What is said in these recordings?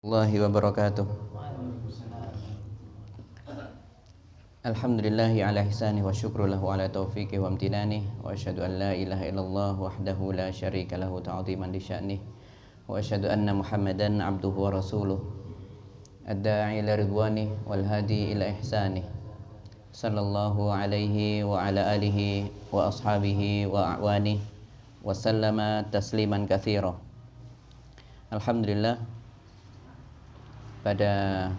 Warahmatullahi wabarakatuh. Alhamdulillahi ala ihsani wa syukru lahu ala taufiqi wa amtinani wa asyhadu an la ilaha illallah wahdahu la syarika lahu ta'ziman li sya'nih wa asyhadu anna Muhammadan abduhu wa rasuluh ad-da'i ila ridwani wal hadi ila ihsani sallallahu alaihi wa ala alihi wa ashabihi wa a'wani wa sallama tasliman katsira. Alhamdulillah, pada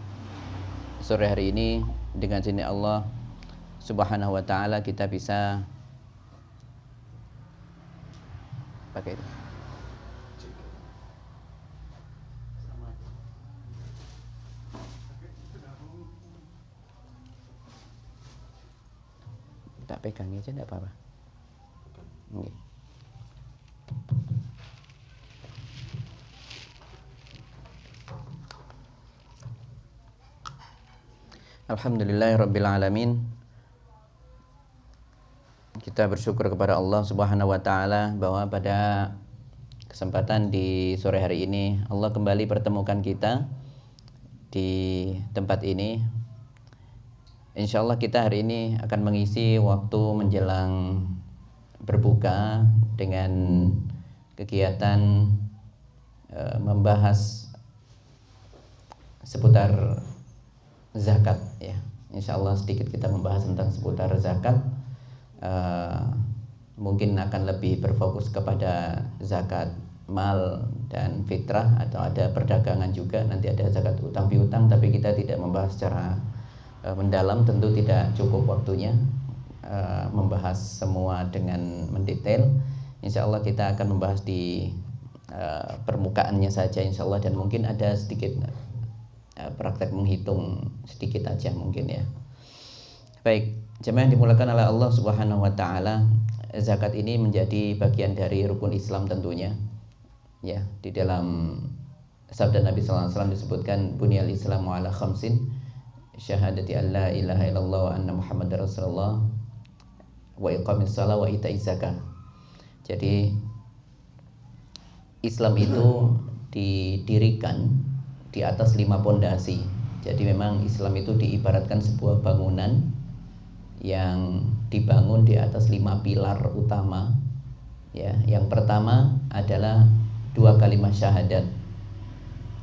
sore hari ini dengan izin Allah Subhanahu wa taala kita bisa pakai itu. Tak pegang aja enggak apa-apa. Okay. Alhamdulillahirabbil alamin. Kita bersyukur kepada Allah Subhanahu wa taala bahwa pada kesempatan di sore hari ini Allah kembali pertemukan kita di tempat ini. Insyaallah kita hari ini akan mengisi waktu menjelang berbuka dengan kegiatan membahas seputar zakat, ya. Insyaallah sedikit kita membahas tentang seputar zakat. Mungkin akan lebih berfokus kepada zakat mal dan fitrah, atau ada perdagangan juga, nanti ada zakat utang piutang, tapi kita tidak membahas secara mendalam, tentu tidak cukup waktunya membahas semua dengan mendetail. Insyaallah kita akan membahas di permukaannya saja insyaallah, dan mungkin ada sedikit praktek menghitung sedikit aja mungkin, ya. Baik, jemaah yang dimulakan oleh Allah Subhanahu wa taala, zakat ini menjadi bagian dari rukun Islam tentunya. Ya, di dalam sabda Nabi sallallahu alaihi wasallam disebutkan bunyal Islamu ala khamsin, syahadati an la ilaha illallah wa anna Muhammadar Rasulullah wa iqamis shalah wa ita'iz zakah. Jadi Islam itu didirikan di atas 5 pondasi. Jadi memang Islam itu diibaratkan sebuah bangunan yang dibangun di atas 5 pilar utama. Ya, yang pertama adalah 2 kalimat syahadat.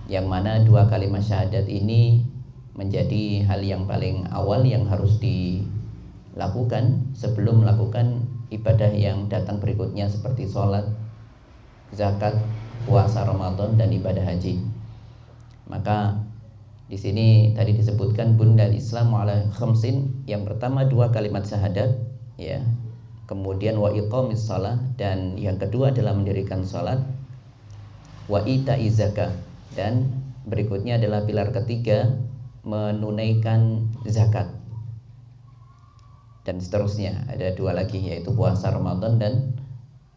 Yang mana 2 kalimat syahadat ini menjadi hal yang paling awal yang harus dilakukan sebelum melakukan ibadah yang datang berikutnya seperti sholat, zakat, puasa Ramadan, dan ibadah haji. Maka di sini tadi disebutkan bunyal Islamu ala khamsin, yang pertama 2 kalimat syahadat, ya. Kemudian wa iqamis shalah, dan yang kedua adalah mendirikan salat, wa ita'iz zakah, dan berikutnya adalah pilar ketiga menunaikan zakat. Dan seterusnya, ada 2 lagi, yaitu puasa Ramadan dan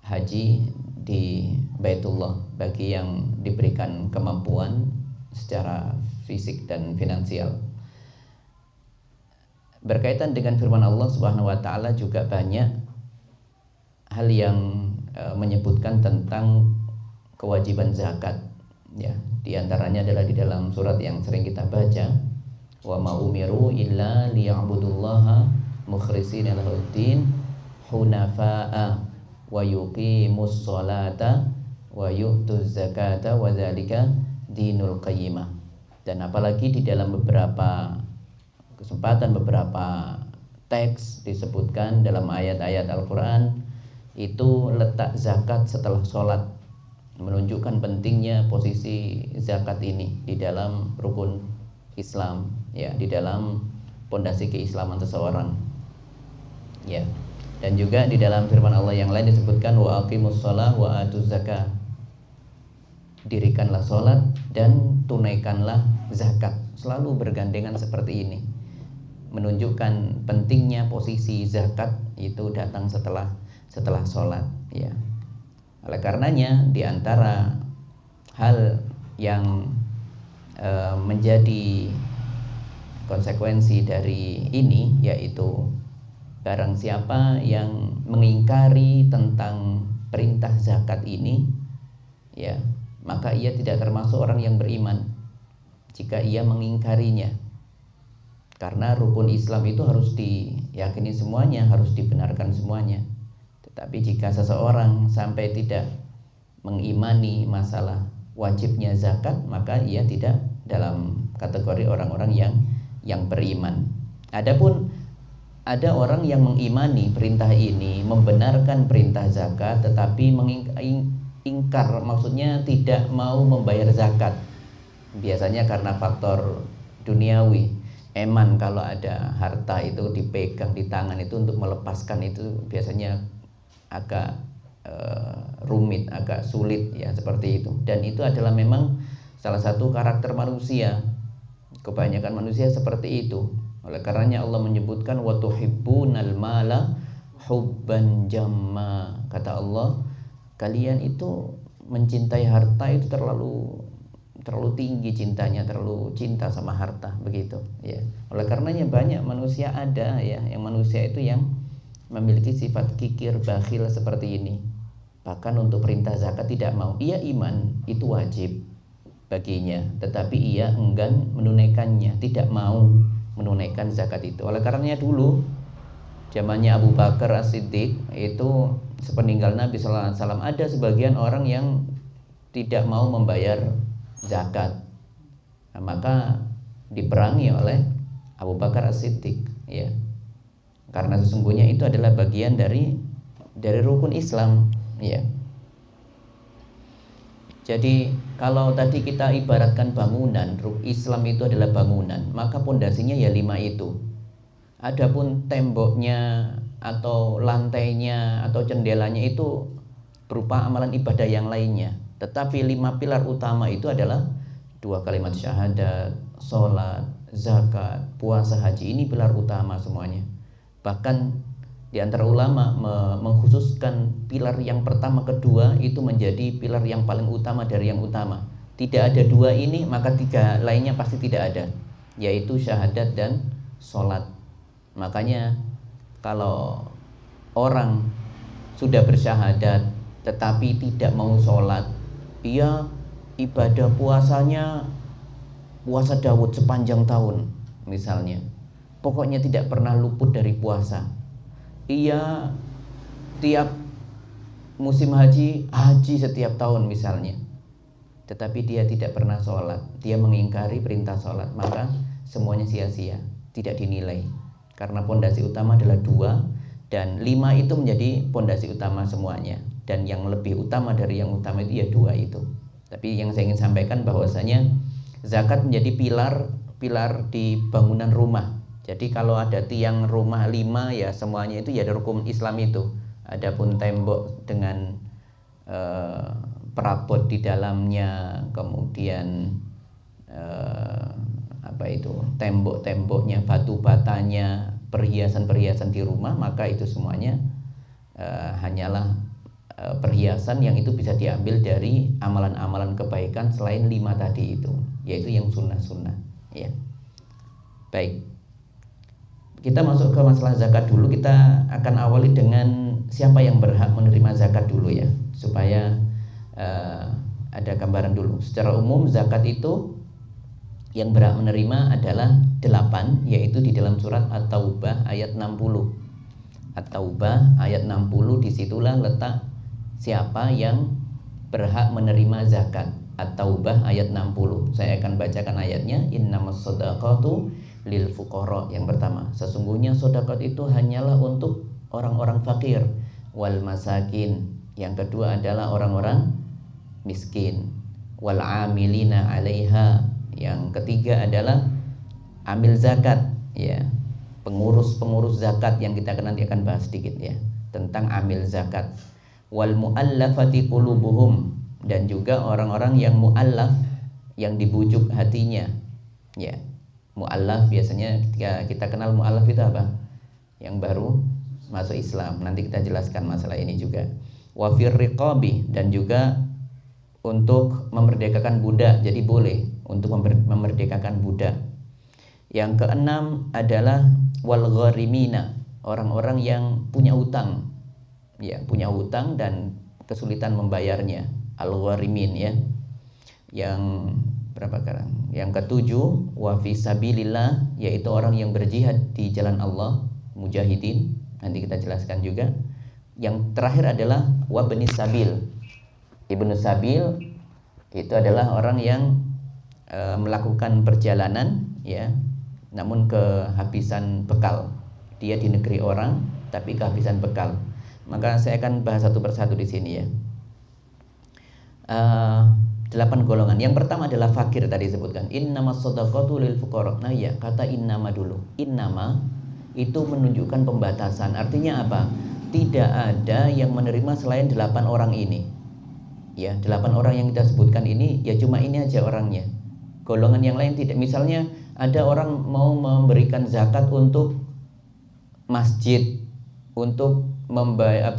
haji di Baitullah bagi yang diberikan kemampuan secara fisik dan finansial. Berkaitan dengan firman Allah Subhanahu wa taala juga banyak hal yang menyebutkan tentang kewajiban zakat, ya. Di antaranya adalah di dalam surat yang sering kita baca, wa ma umiru illa liya'budullaha mukhlishina lahuddin hunafa'a wa yuqimus sholata wa yu'tuz zakata wa dzalika dinul qayyimah. Dan apalagi di dalam beberapa kesempatan, beberapa teks disebutkan dalam ayat-ayat Al-Quran itu letak zakat setelah sholat, menunjukkan pentingnya posisi zakat ini di dalam rukun Islam, ya, di dalam pondasi keislaman seseorang, ya. Dan juga di dalam firman Allah yang lain disebutkan wa aqimus shalah wa atuz zakah, dirikanlah sholat dan tunaikanlah zakat. Selalu bergandengan seperti ini, menunjukkan pentingnya posisi zakat itu datang setelah sholat, ya. Oleh karenanya di antara hal yang menjadi konsekuensi dari ini, yaitu barang siapa yang mengingkari tentang perintah zakat ini, ya, maka ia tidak termasuk orang yang beriman. jika ia mengingkarinya. Karena rukun Islam itu harus diyakini semuanya, harus dibenarkan semuanya. Tetapi jika seseorang sampai tidak mengimani masalah wajibnya zakat, maka ia tidak dalam kategori orang-orang yang beriman. Adapun ada orang yang mengimani perintah ini, membenarkan perintah zakat, tetapi ingkar, maksudnya tidak mau membayar zakat. Biasanya karena faktor duniawi. Eman kalau ada harta itu dipegang di tangan itu untuk melepaskan itu biasanya agak rumit, agak sulit ya, seperti itu. Dan itu adalah memang salah satu karakter manusia. Kebanyakan manusia seperti itu. Oleh karenanya Allah menyebutkan wa tuhibbunal mala hubban jamma. Kata Allah, kalian itu mencintai harta itu terlalu tinggi cintanya, terlalu cinta sama harta, begitu ya. Oleh karenanya banyak manusia ada ya, yang manusia itu yang memiliki sifat kikir, bakhil seperti ini. Bahkan untuk perintah zakat tidak mau. Ia iman itu wajib baginya, tetapi ia enggan menunaikannya, tidak mau menunaikan zakat itu. Oleh karenanya dulu zamannya Abu Bakar As-Siddiq itu sepeninggal Nabi Sallallahu Alaihi Wasallam ada sebagian orang yang tidak mau membayar zakat. Nah, maka diperangi oleh Abu Bakar As-Siddiq ya. Karena sesungguhnya itu adalah bagian dari rukun Islam ya. Jadi kalau tadi kita ibaratkan bangunan, Islam itu adalah bangunan, maka pondasinya ya 5 itu. Adapun temboknya atau lantainya atau jendelanya itu berupa amalan ibadah yang lainnya. Tetapi 5 pilar utama itu adalah 2 kalimat syahadat, sholat, zakat, puasa, haji. Ini pilar utama semuanya. Bahkan di antara ulama mengkhususkan pilar yang pertama, kedua itu menjadi pilar yang paling utama dari yang utama. Tidak ada 2 ini, maka 3 lainnya pasti tidak ada, yaitu syahadat dan sholat. Makanya kalau orang sudah bersyahadat tetapi tidak mau sholat, ia ibadah puasanya puasa Daud sepanjang tahun misalnya, pokoknya tidak pernah luput dari puasa. Ia tiap musim haji setiap tahun misalnya, tetapi dia tidak pernah sholat, dia mengingkari perintah sholat, maka semuanya sia-sia, tidak dinilai. Karena pondasi utama adalah 2 dan 5 itu menjadi pondasi utama semuanya. Dan yang lebih utama dari yang utama itu ya 2 itu. Tapi yang saya ingin sampaikan bahwasanya zakat menjadi pilar di bangunan rumah. Jadi kalau ada tiang rumah 5 ya semuanya itu ya ada rukun Islam itu. Adapun tembok dengan perabot di dalamnya, kemudian tembok-temboknya, batu batanya, perhiasan-perhiasan di rumah, maka itu semuanya hanyalah perhiasan yang itu bisa diambil dari amalan-amalan kebaikan selain 5 tadi itu, yaitu yang sunnah-sunnah ya. Baik, kita masuk ke masalah zakat dulu. Kita akan awali dengan siapa yang berhak menerima zakat dulu ya, supaya ada gambaran dulu. Secara umum zakat itu yang berhak menerima adalah 8, yaitu di dalam surat At-Taubah ayat 60. At-Taubah ayat 60, disitulah letak siapa yang berhak menerima zakat. At-Taubah ayat 60. Saya akan bacakan ayatnya. Innamas shadaqatu lil fuqara. Yang pertama, sesungguhnya sedekah itu hanyalah untuk orang-orang fakir, wal masakin. Yang kedua adalah orang-orang miskin, wal amilina 'alaiha. Yang ketiga adalah amil zakat ya, pengurus zakat yang kita nanti akan bahas sedikit ya tentang amil zakat. Wal muallafati qulubuhum, dan juga orang-orang yang muallaf, yang dibujuk hatinya ya. Muallaf biasanya ketika kita kenal muallaf itu apa? Yang baru masuk Islam. Nanti kita jelaskan masalah ini juga. Wa fir riqabi, dan juga untuk memerdekakan budak. Jadi boleh untuk memerdekakan budak. Yang keenam adalah wal gharimina, orang-orang yang punya utang. Ya, punya utang dan kesulitan membayarnya. Al-gharimin ya. Yang berapa sekarang? Yang ketujuh, wa fi sabilillah, yaitu orang yang berjihad di jalan Allah, mujahidin. Nanti kita jelaskan juga. Yang terakhir adalah wa bani sabil. Ibnu sabil itu adalah orang yang melakukan perjalanan, ya, namun kehabisan bekal. Dia di negeri orang tapi kehabisan bekal. Maka saya akan bahas satu persatu di sini, ya. 8 golongan. Yang pertama adalah fakir, tadi disebutkan. Innamas shadaqatu lil fuqara. Nah ya, kata innama dulu. Innama itu menunjukkan pembatasan. Artinya apa? Tidak ada yang menerima selain 8 orang ini. Ya, 8 orang yang kita sebutkan ini, ya cuma ini aja orangnya. Golongan yang lain tidak. Misalnya ada orang mau memberikan zakat untuk masjid, untuk membayar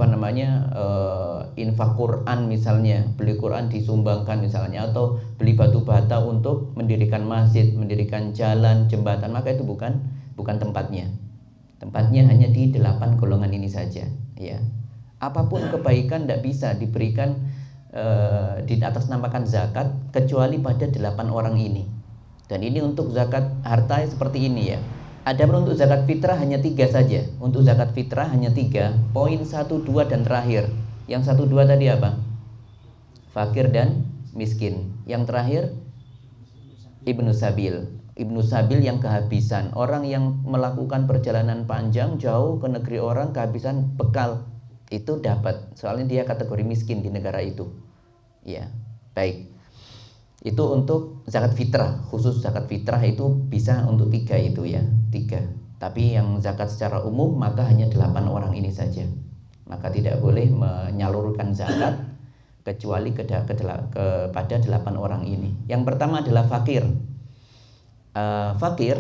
infak Quran misalnya, beli Quran disumbangkan misalnya, atau beli batu bata untuk mendirikan masjid, mendirikan jalan, jembatan, maka itu bukan tempatnya. Tempatnya hanya di 8 golongan ini saja, ya. Apapun kebaikan tidak bisa diberikan di atas namakan zakat kecuali pada 8 orang ini. Dan ini untuk zakat harta seperti ini, ya. Adapun untuk zakat fitrah hanya 3 saja. Untuk zakat fitrah hanya 3. Poin 1, 2 dan terakhir. Yang 1, 2 tadi apa? Fakir dan miskin. Yang terakhir Ibnu Sabil. Ibnu Sabil yang kehabisan. Orang yang melakukan perjalanan panjang jauh ke negeri orang kehabisan bekal. Itu dapat. Soalnya dia kategori miskin di negara itu. Ya, baik. Itu untuk zakat fitrah. Khusus zakat fitrah itu bisa untuk 3 itu, ya, 3. Tapi yang zakat secara umum maka hanya 8 orang ini saja. Maka tidak boleh menyalurkan zakat kecuali kepada 8 orang ini. Yang pertama adalah fakir. Fakir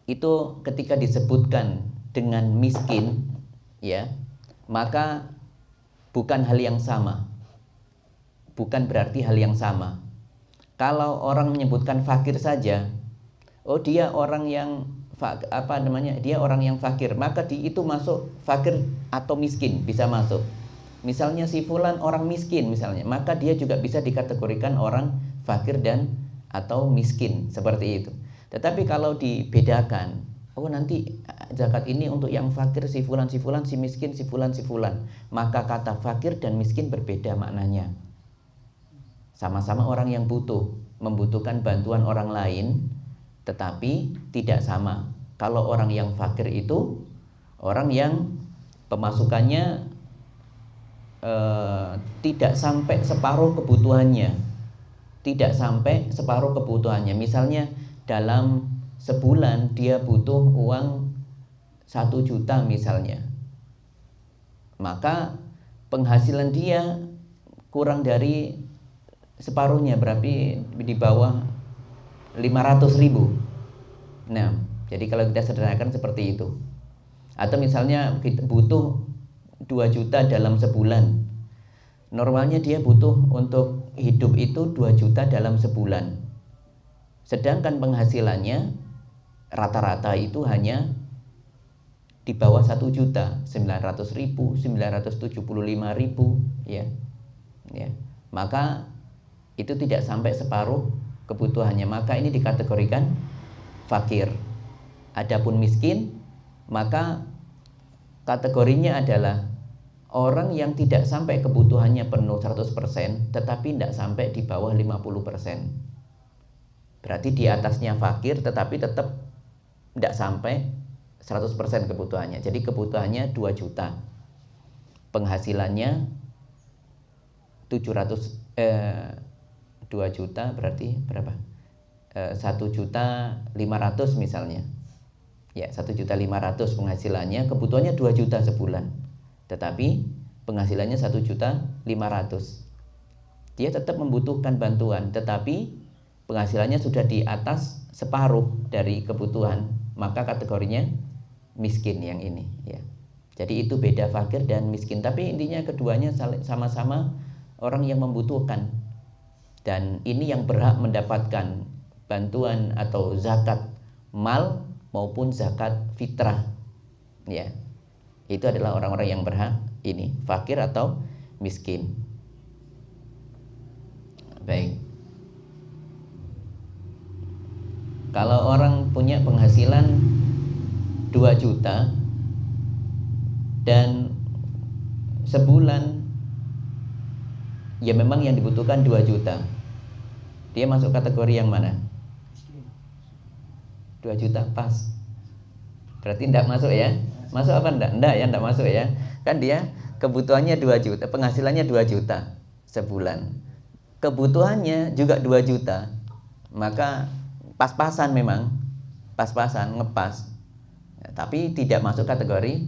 itu ketika disebutkan dengan miskin, ya, maka bukan hal yang sama. Bukan berarti hal yang sama. Kalau orang menyebutkan fakir saja, oh dia orang yang dia orang yang fakir, maka itu masuk fakir atau miskin, bisa masuk. Misalnya si fulan orang miskin misalnya, maka dia juga bisa dikategorikan orang fakir dan atau miskin, seperti itu. Tetapi kalau dibedakan, oh nanti zakat ini untuk yang fakir si fulan, si miskin si fulan, maka kata fakir dan miskin berbeda maknanya. Sama-sama orang yang membutuhkan bantuan orang lain, tetapi tidak sama. Kalau orang yang fakir itu orang yang pemasukannya tidak sampai separuh kebutuhannya. Misalnya dalam sebulan dia butuh uang 1 juta misalnya. Maka penghasilan dia kurang dari separuhnya, berarti di bawah 500.000. Nah, jadi kalau kita sederhanakan seperti itu. Atau misalnya kita butuh 2 juta dalam sebulan. Normalnya dia butuh untuk hidup itu 2 juta dalam sebulan. Sedangkan penghasilannya rata-rata itu hanya di bawah 1 juta, 900.000, 975.000, ya. Maka itu tidak sampai separuh kebutuhannya, maka ini dikategorikan fakir. Adapun miskin, maka kategorinya adalah orang yang tidak sampai kebutuhannya penuh 100%, tetapi tidak sampai di bawah 50%. Berarti di atasnya fakir, tetapi tetap tidak sampai 100% kebutuhannya. Jadi kebutuhannya 2 juta, penghasilannya 2 juta berarti berapa? 1.500.000 misalnya. Ya, 1.500.000 penghasilannya, kebutuhannya 2 juta sebulan. Tetapi penghasilannya 1.500.000. Dia tetap membutuhkan bantuan, tetapi penghasilannya sudah di atas separuh dari kebutuhan, maka kategorinya miskin yang ini, ya. Jadi itu beda fakir dan miskin, tapi intinya keduanya sama-sama orang yang membutuhkan. Dan ini yang berhak mendapatkan bantuan atau zakat mal maupun zakat fitrah, ya. Itu adalah orang-orang yang berhak ini, fakir atau miskin. Baik. Kalau orang punya penghasilan 2 juta dan sebulan ya memang yang dibutuhkan 2 juta, dia masuk kategori yang mana? 2 juta pas. Berarti tidak masuk ya? Masuk apa enggak? Enggak ya, enggak masuk ya. Kan dia kebutuhannya 2 juta, penghasilannya 2 juta sebulan. Kebutuhannya juga 2 juta. Maka pas-pasan memang. Pas-pasan, ngepas. Ya, tapi tidak masuk kategori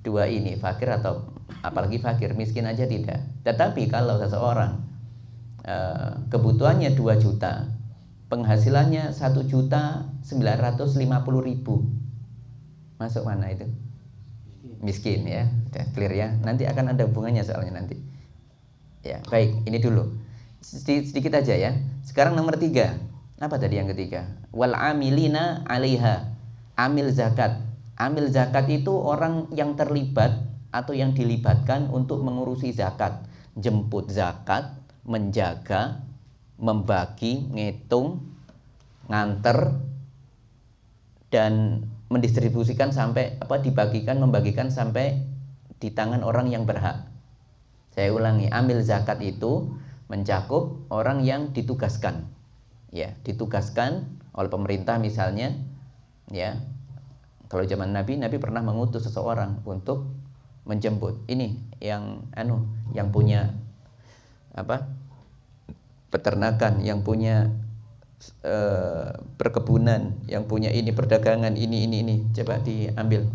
2 ini, fakir atau apalagi fakir, miskin aja tidak. Tetapi kalau seseorang kebutuhannya 2 juta, penghasilannya 1.950.000, masuk mana itu? Miskin ya, udah clear ya. Nanti akan ada hubungannya soalnya nanti. Ya, baik, ini dulu. Sedikit aja ya. Sekarang nomor 3. Apa tadi yang ketiga? Wal amilina 'alaiha. Amil zakat. Amil zakat itu orang yang terlibat atau yang dilibatkan untuk mengurusi zakat, jemput zakat, menjaga, membagi, ngitung, nganter, dan mendistribusikan sampai dibagikan, membagikan sampai di tangan orang yang berhak. Saya ulangi, amil zakat itu mencakup orang yang ditugaskan, ya, ditugaskan oleh pemerintah misalnya, ya. Kalau zaman Nabi pernah mengutus seseorang untuk menjemput. Ini yang punya peternakan, yang punya perkebunan, yang punya ini perdagangan, ini coba diambil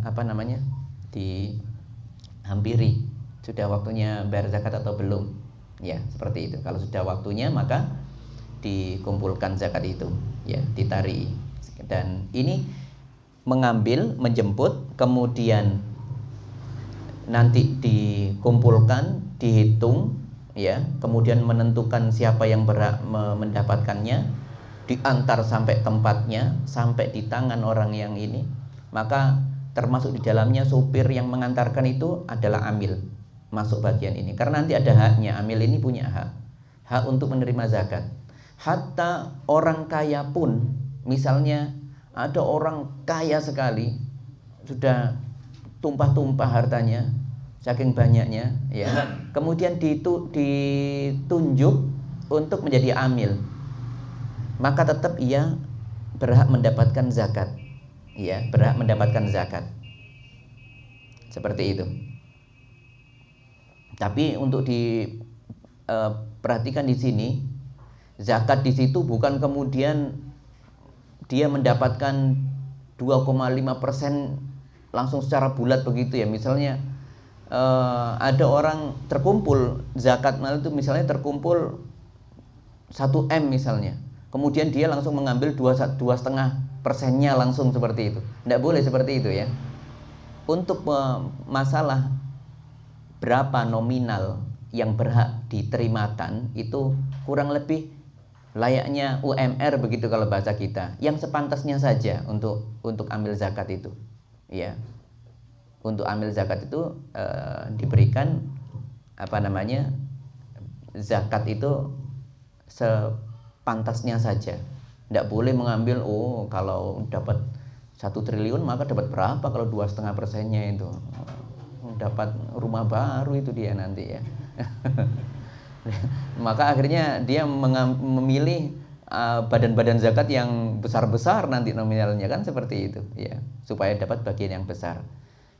dihampiri, sudah waktunya bayar zakat atau belum, ya seperti itu. Kalau sudah waktunya maka dikumpulkan zakat itu, ya ditarik. Dan ini mengambil, menjemput, kemudian nanti dikumpulkan, dihitung, ya, kemudian menentukan siapa yang berhak mendapatkannya, diantar sampai tempatnya, sampai di tangan orang yang ini. Maka termasuk di dalamnya supir yang mengantarkan itu adalah amil, masuk bagian ini. Karena nanti ada haknya, amil ini punya hak untuk menerima zakat. Hatta orang kaya pun, misalnya ada orang kaya sekali, sudah tumpah-tumpah hartanya, saking banyaknya, ya. Kemudian ditunjuk untuk menjadi amil, maka tetap ia berhak mendapatkan zakat, ya, berhak mendapatkan zakat. Seperti itu. Tapi untuk diperhatikan di sini, zakat di situ bukan kemudian dia mendapatkan 2,5% langsung secara bulat begitu ya. Misalnya ada orang terkumpul zakat mal itu, misalnya terkumpul 1 M misalnya, kemudian dia langsung mengambil 2,5%-nya langsung seperti itu. Tidak boleh seperti itu ya. Untuk masalah berapa nominal yang berhak diterimakan itu kurang lebih layaknya UMR begitu kalau bahasa kita, yang sepantasnya saja untuk ambil zakat itu, ya. Untuk ambil zakat itu diberikan zakat itu sepantasnya saja. Tidak boleh mengambil, kalau dapat 1 triliun maka dapat berapa, kalau 2,5%-nya itu dapat rumah baru itu dia nanti ya. Maka akhirnya dia memilih badan-badan zakat yang besar-besar nanti nominalnya, kan seperti itu ya, supaya dapat bagian yang besar.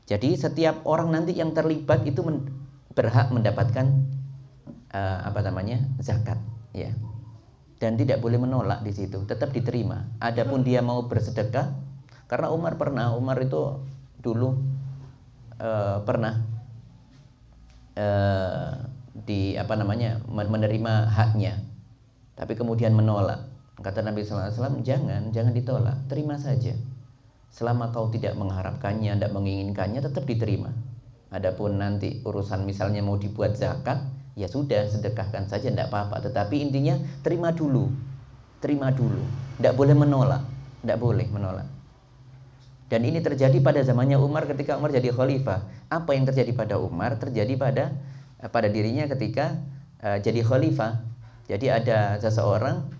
Jadi setiap orang nanti yang terlibat itu berhak mendapatkan zakat, ya. Dan tidak boleh menolak di situ, tetap diterima. Adapun dia mau bersedekah, karena Umar itu dulu pernah menerima haknya, tapi kemudian menolak. Kata Nabi SAW, jangan ditolak, terima saja. Selama kau tidak mengharapkannya, tidak menginginkannya, tetap diterima. Adapun nanti urusan misalnya mau dibuat zakat, ya sudah, sedekahkan saja, tidak apa-apa. Tetapi intinya terima dulu, tidak boleh menolak, tidak boleh menolak. Dan ini terjadi pada zamannya Umar ketika Umar jadi khalifah. Apa yang terjadi pada Umar terjadi pada dirinya ketika jadi khalifah. Jadi ada seseorang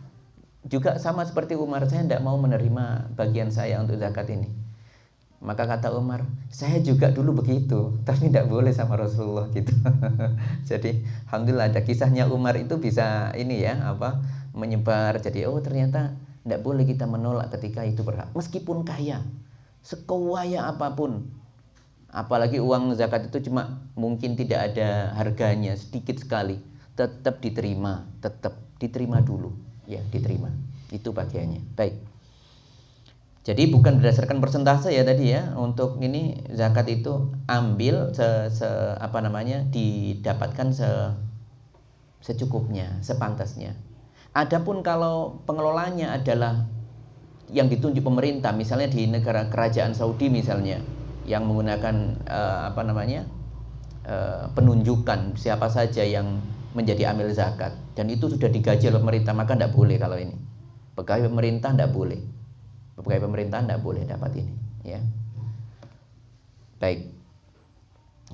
juga sama seperti Umar, saya tidak mau menerima bagian saya untuk zakat ini. Maka kata Umar, saya juga dulu begitu, tapi tidak boleh sama Rasulullah gitu. Jadi alhamdulillah ada kisahnya Umar itu bisa ini ya menyebar. Jadi oh ternyata tidak boleh kita menolak ketika itu berhak, meskipun kaya, sekaya apapun. Apalagi uang zakat itu cuma mungkin tidak ada harganya, sedikit sekali, tetap diterima dulu, ya diterima. Itu bagiannya. Baik. Jadi bukan berdasarkan persentase ya tadi ya. Untuk ini zakat itu ambil didapatkan secukupnya, sepantasnya. Adapun kalau pengelolanya adalah yang ditunjuk pemerintah, misalnya di negara kerajaan Saudi misalnya, yang menggunakan penunjukan siapa saja yang menjadi amil zakat, dan itu sudah digaji oleh pemerintah, maka tidak boleh. Kalau ini pegawai pemerintah tidak boleh. Pegawai pemerintah tidak boleh dapat ini, ya. Baik.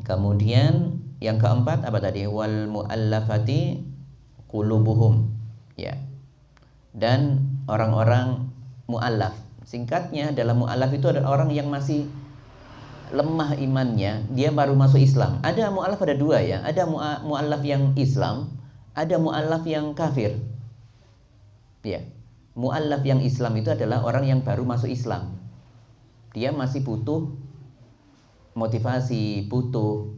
Kemudian yang keempat apa tadi? Wal muallafati qulubuhum, ya. Dan orang-orang muallaf. Singkatnya adalah muallaf itu adalah orang yang masih lemah imannya, dia baru masuk Islam. Ada muallaf ada dua ya. Ada muallaf yang Islam, ada muallaf yang kafir. Ya. Muallaf yang Islam itu adalah orang yang baru masuk Islam. Dia masih butuh motivasi, butuh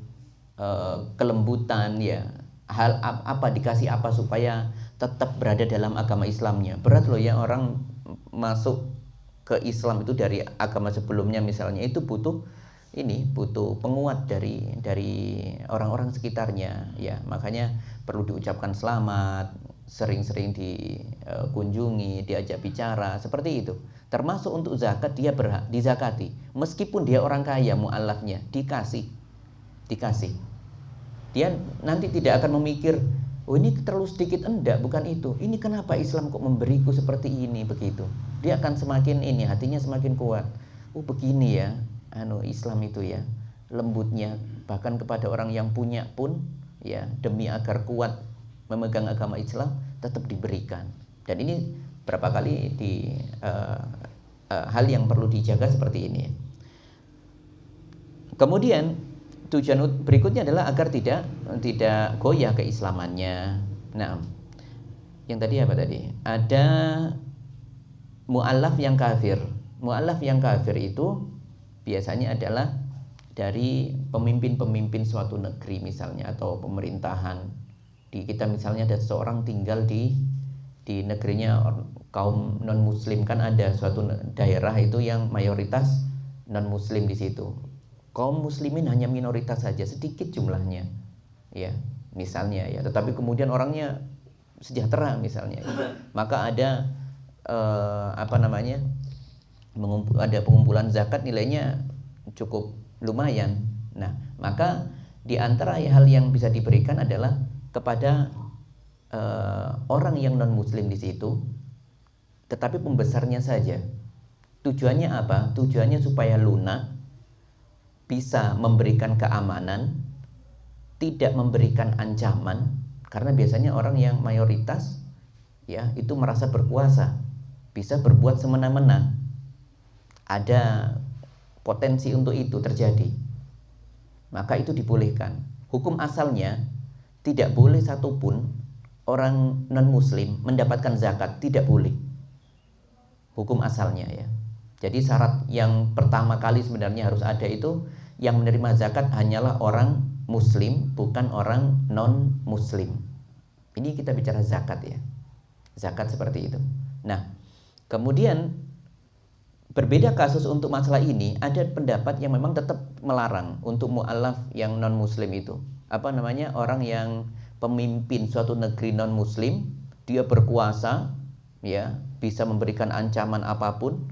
kelembutan ya. Hal apa dikasih apa supaya tetap berada dalam agama Islamnya. Berat loh ya orang masuk ke Islam itu dari agama sebelumnya misalnya, itu butuh penguat dari orang-orang sekitarnya ya. Makanya perlu diucapkan selamat, sering-sering dikunjungi, diajak bicara, seperti itu. Termasuk untuk zakat, dia berhak dizakati meskipun dia orang kaya, mu'allafnya dikasih. Dia nanti tidak akan memikir, oh ini terlalu sedikit, enggak, bukan itu. Ini kenapa Islam kok memberiku seperti ini, begitu. Dia akan semakin hatinya semakin kuat. Oh begini ya, Islam itu ya, lembutnya bahkan kepada orang yang punya pun ya, demi agar kuat memegang agama Islam tetap diberikan. Dan ini berapa kali hal yang perlu dijaga seperti ini. Kemudian tujuan berikutnya adalah agar tidak goyah keislamannya. Nah, yang tadi apa tadi? Ada mu'allaf yang kafir. Mu'allaf yang kafir itu biasanya adalah dari pemimpin-pemimpin suatu negeri misalnya, atau pemerintahan. Kita misalnya ada seseorang tinggal di negerinya kaum non muslim, kan ada suatu daerah itu yang mayoritas non muslim di situ. Kaum muslimin hanya minoritas saja, sedikit jumlahnya. Ya, misalnya ya, tetapi kemudian orangnya sejahtera misalnya. Maka ada ada pengumpulan zakat nilainya cukup lumayan. Nah, maka di antara hal yang bisa diberikan adalah kepada orang yang non muslim di situ, tetapi pembesarnya saja. Tujuannya apa? Tujuannya supaya lunak, bisa memberikan keamanan, tidak memberikan ancaman, karena biasanya orang yang mayoritas ya itu merasa berkuasa, bisa berbuat semena-mena. Ada potensi untuk itu terjadi. Maka itu dibolehkan. Hukum asalnya tidak boleh satupun orang non-muslim mendapatkan zakat, tidak boleh. Hukum asalnya ya. Jadi syarat yang pertama kali sebenarnya harus ada itu, yang menerima zakat hanyalah orang muslim, bukan orang non-muslim. Ini kita bicara zakat ya. Zakat seperti itu. Nah, kemudian berbeda kasus untuk masalah ini, ada pendapat yang memang tetap melarang untuk mu'allaf yang non-muslim itu. Orang yang pemimpin suatu negeri non-muslim, dia berkuasa ya, bisa memberikan ancaman apapun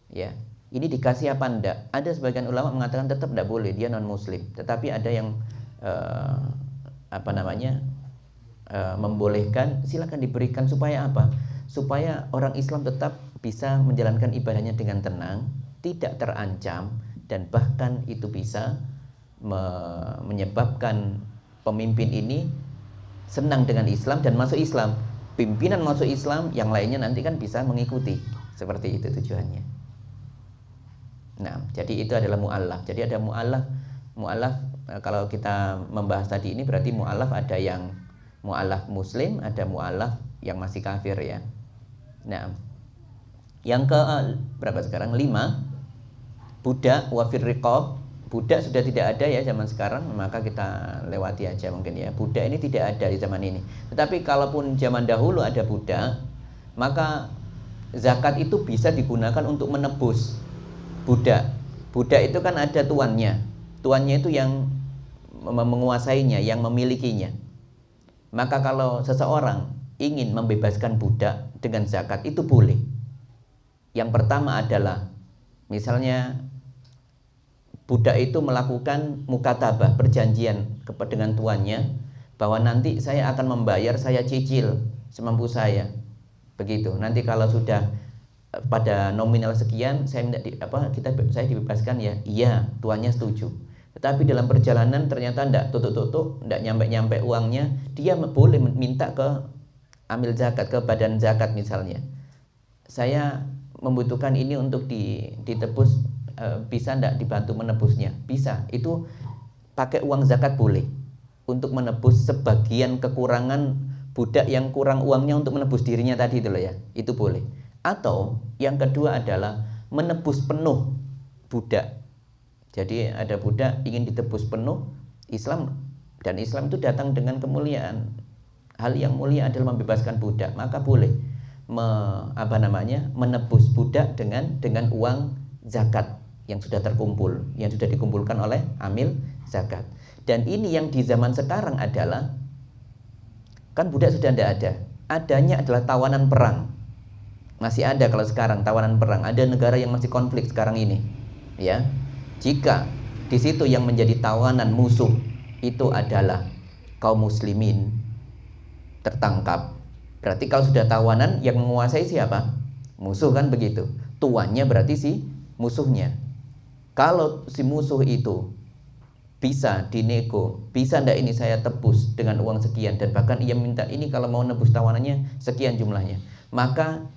ya. Ini dikasih apa enggak? Ada sebagian ulama mengatakan tetap enggak boleh, dia non-muslim. Tetapi ada yang membolehkan, silakan diberikan. Supaya apa? Supaya orang Islam tetap bisa menjalankan ibadahnya dengan tenang, tidak terancam, dan bahkan itu bisa menyebabkan pemimpin ini senang dengan Islam dan masuk Islam. pimpinan masuk Islam, yang lainnya nanti kan bisa mengikuti. Seperti itu tujuannya. Nah, jadi itu adalah mu'allaf. Jadi ada mu'allaf kalau kita membahas tadi ini berarti mu'allaf ada yang mu'allaf muslim, ada mu'allaf yang masih kafir ya. Nah, yang ke berapa sekarang? 5. Budak wa fir riqab. Budak sudah tidak ada ya zaman sekarang, maka kita lewati aja mungkin ya. Budak ini tidak ada di zaman ini. Tetapi kalaupun zaman dahulu ada budak, maka zakat itu bisa digunakan untuk menebus budak. Budak itu kan ada tuannya. Tuannya itu yang menguasainya, yang memilikinya. Maka kalau seseorang ingin membebaskan budak dengan zakat itu boleh. Yang pertama adalah misalnya budak itu melakukan mukatabah, perjanjian dengan tuannya bahwa nanti saya akan membayar, saya cicil semampu saya. Begitu. Nanti kalau sudah pada nominal sekian saya saya dibebaskan ya. Iya, tuannya setuju. Tetapi dalam perjalanan ternyata tidak tutuk-tutuk, tidak nyampe-nyampe uangnya, dia boleh minta ke amil zakat, ke badan zakat misalnya. Saya membutuhkan ini untuk ditebus, bisa tidak dibantu menebusnya? Bisa. Itu pakai uang zakat boleh untuk menebus sebagian kekurangan budak yang kurang uangnya untuk menebus dirinya tadi itu loh ya. Itu boleh. Atau yang kedua adalah menebus penuh budak. Jadi ada budak ingin ditebus penuh, Islam itu datang dengan kemuliaan. Hal yang mulia adalah membebaskan budak, maka boleh menebus budak dengan uang zakat yang sudah terkumpul, yang sudah dikumpulkan oleh amil zakat. Dan ini yang di zaman sekarang adalah kan budak sudah tidak ada. Adanya adalah tawanan perang. Masih ada kalau sekarang tawanan perang. Ada negara yang masih konflik sekarang ini. Ya. Jika di situ yang menjadi tawanan musuh itu adalah kaum muslimin tertangkap, berarti kalau sudah tawanan yang menguasai siapa? Musuh kan begitu. Tuannya berarti si musuhnya. Kalau si musuh itu bisa dinego, bisa ndak ini saya tebus dengan uang sekian, dan bahkan ia minta ini kalau mau nebus tawanannya sekian jumlahnya, maka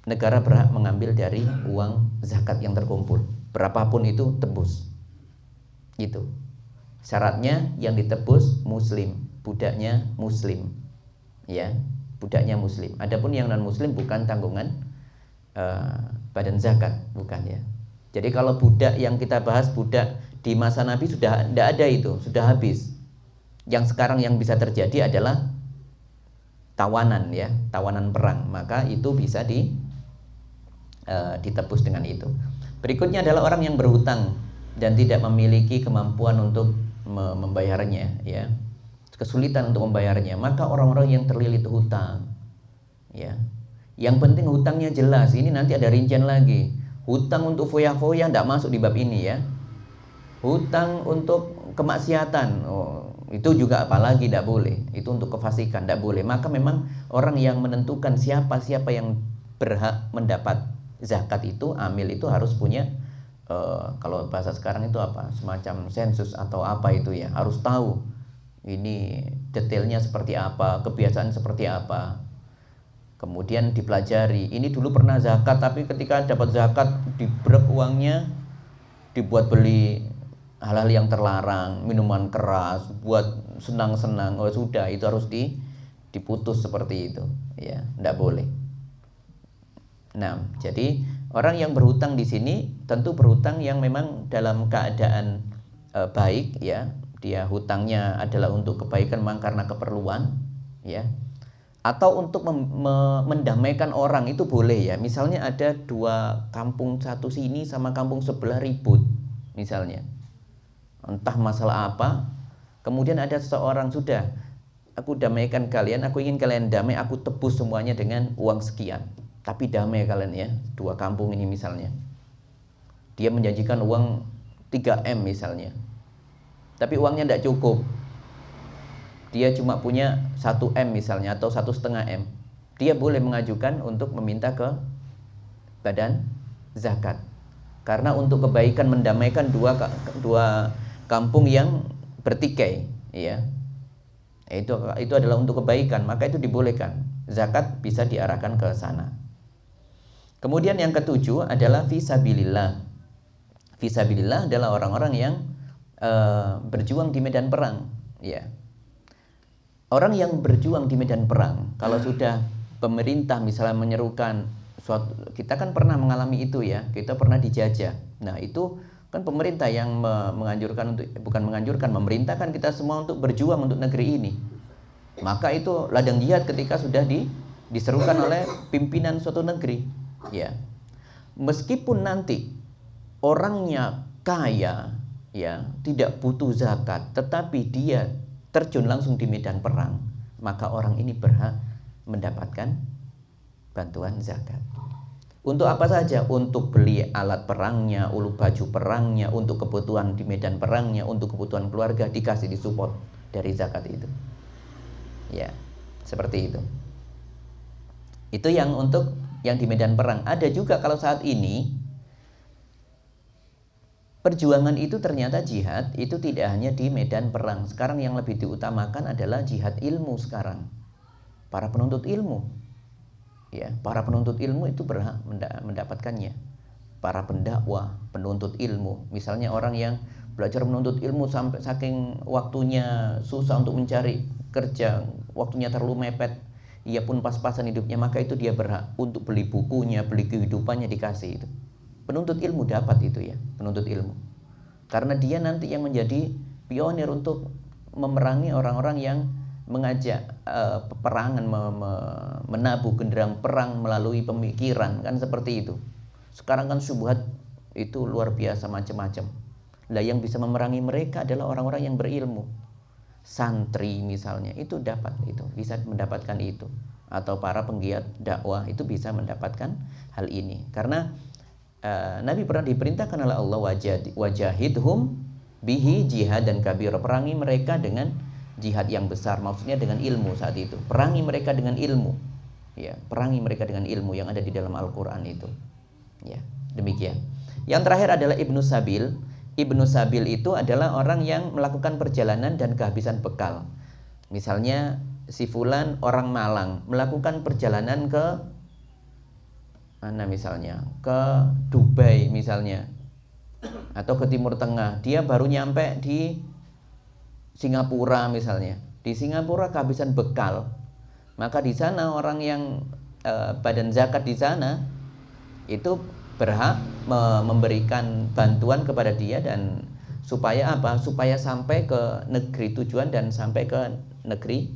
negara berhak mengambil dari uang zakat yang terkumpul. Berapapun itu tebus. Gitu. Syaratnya yang ditebus muslim, budaknya muslim. Ya, budaknya muslim. Adapun yang non muslim bukan tanggungan badan zakat, bukan ya. Jadi kalau budak yang kita bahas budak di masa Nabi sudah tidak ada itu, sudah habis. Yang sekarang yang bisa terjadi adalah tawanan ya, tawanan perang. Maka itu bisa ditebus dengan itu. Berikutnya adalah orang yang berhutang dan tidak memiliki kemampuan untuk membayarnya ya. Kesulitan untuk membayarnya, maka orang-orang yang terlilit hutang ya. Yang penting hutangnya jelas. Ini nanti ada rincian lagi. Hutang untuk foya-foya tidak masuk di bab ini ya. Hutang untuk kemaksiatan, itu juga apalagi tidak boleh. Itu untuk kefasikan tidak boleh. Maka memang orang yang menentukan siapa yang berhak mendapat zakat itu, amil itu harus punya kalau bahasa sekarang itu apa? Semacam sensus atau apa itu ya. Harus tahu ini detailnya seperti apa, kebiasaan seperti apa. Kemudian dipelajari. Ini dulu pernah zakat, tapi ketika dapat zakat dibrek uangnya, dibuat beli hal-hal yang terlarang, minuman keras, buat senang-senang. Oh sudah, itu harus diputus seperti itu. Ya, tidak boleh. Nah, jadi orang yang berhutang di sini tentu berhutang yang memang dalam keadaan baik ya. Dia hutangnya adalah untuk kebaikan memang karena keperluan ya. Atau untuk mendamaikan orang itu boleh ya. Misalnya ada dua kampung satu sini sama kampung sebelah ribut misalnya. Entah masalah apa. Kemudian ada seseorang, sudah aku damaikan kalian, aku ingin kalian damai, aku tebus semuanya dengan uang sekian. Tapi damai kalian ya, dua kampung ini misalnya. Dia menjanjikan uang 3M misalnya. Tapi uangnya tidak cukup. Dia cuma punya 1M misalnya atau 1,5M. Dia boleh mengajukan untuk meminta ke badan zakat. Karena untuk kebaikan mendamaikan dua kampung yang bertikai, ya. Itu adalah untuk kebaikan, maka itu dibolehkan. zakat bisa diarahkan ke sana. Kemudian yang ketujuh adalah fisabilillah. Fisabilillah adalah orang-orang yang berjuang di medan perang, ya. Orang yang berjuang di medan perang, kalau sudah pemerintah misalnya menyerukan suatu, kita kan pernah mengalami itu ya, kita pernah dijajah. Nah, itu kan pemerintah yang menganjurkan untuk, bukan menganjurkan, memerintahkan kita semua untuk berjuang untuk negeri ini. Maka itu ladang jihad ketika sudah diserukan oleh pimpinan suatu negeri, ya. Meskipun nanti orangnya kaya, ya, tidak butuh zakat, tetapi dia terjun langsung di medan perang, maka orang ini berhak mendapatkan bantuan zakat. Untuk apa saja? Untuk beli alat perangnya, ulu baju perangnya, untuk kebutuhan di medan perangnya, untuk kebutuhan keluarga, dikasih disupport dari zakat itu. Ya, seperti itu. Itu yang untuk yang di medan perang. Ada juga kalau saat ini perjuangan itu ternyata jihad itu tidak hanya di medan perang. Sekarang yang lebih diutamakan adalah jihad ilmu sekarang. Para penuntut ilmu, ya, para penuntut ilmu itu berhak mendapatkannya. Para pendakwah, penuntut ilmu, misalnya orang yang belajar menuntut ilmu sampai saking waktunya susah untuk mencari kerja, waktunya terlalu mepet, ia pun pas-pasan hidupnya, maka itu dia berhak untuk beli bukunya, beli kehidupannya, dikasih itu. Penuntut ilmu dapat itu ya, penuntut ilmu. Karena dia nanti yang menjadi pionir untuk memerangi orang-orang yang mengajak peperangan, menabuh genderang perang melalui pemikiran, kan seperti itu. Sekarang kan syubhat itu luar biasa macam-macam. Lah yang bisa memerangi mereka adalah orang-orang yang berilmu. Santri misalnya itu dapat, itu bisa mendapatkan itu, atau para penggiat dakwah itu bisa mendapatkan hal ini. Karena Nabi pernah diperintahkan oleh Allah, wajahidhum bihi jihad dan kabir, perangi mereka dengan jihad yang besar, maksudnya dengan ilmu saat itu. Perangi mereka dengan ilmu, ya, perangi mereka dengan ilmu yang ada di dalam Al-Quran itu, ya, demikian. Yang terakhir adalah Ibnu Sabil. Ibnu Sabil itu adalah orang yang melakukan perjalanan dan kehabisan bekal. Misalnya si fulan orang Malang melakukan perjalanan ke mana, misalnya ke Dubai misalnya, atau ke Timur Tengah, dia baru nyampe di Singapura misalnya. Di Singapura kehabisan bekal, maka di sana orang yang badan zakat di sana itu berhak memberikan bantuan kepada dia, dan supaya apa? Supaya sampai ke negeri tujuan dan sampai ke negeri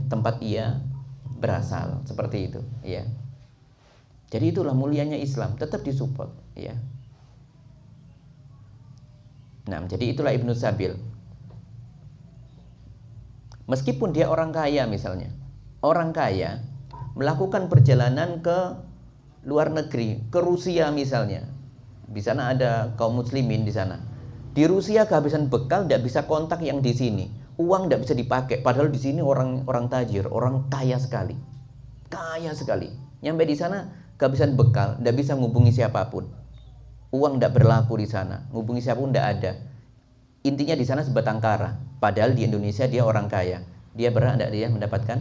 tempat ia berasal, seperti itu, ya. Jadi itulah mulianya Islam, tetap disupport, ya. Nah, jadi itulah Ibnu Sabil. Meskipun dia orang kaya misalnya, orang kaya melakukan perjalanan ke luar negeri, ke Rusia misalnya. Di sana ada kaum muslimin di sana. Di Rusia kehabisan bekal, tidak bisa kontak yang di sini. Uang tidak bisa dipakai, padahal di sini orang tajir, orang kaya sekali. Kaya sekali. Nyampe di sana kehabisan bekal, tidak bisa menghubungi siapapun. Uang tidak berlaku di sana, menghubungi siapapun tidak ada. Intinya di sana sebatang kara. Padahal di Indonesia dia orang kaya. Dia berhak tidak dia mendapatkan?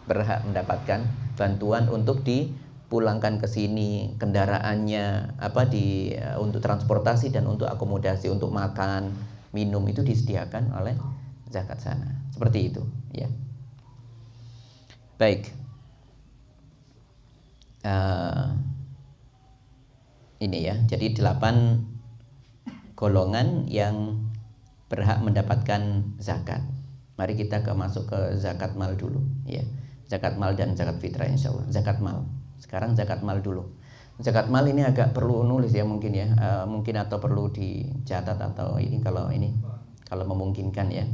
Berhak mendapatkan bantuan untuk dipulangkan ke sini, kendaraannya untuk transportasi dan untuk akomodasi, untuk makan, minum itu disediakan oleh zakat sana. Seperti itu, ya. Baik. Ini ya, jadi 8 golongan yang berhak mendapatkan zakat. Mari kita masuk ke zakat mal dulu, ya. Zakat mal dan zakat fitrah, insya Allah. Zakat mal. Sekarang zakat mal dulu. Zakat mal ini agak perlu nulis ya mungkin ya, mungkin atau perlu dicatat atau ini kalau memungkinkan ya.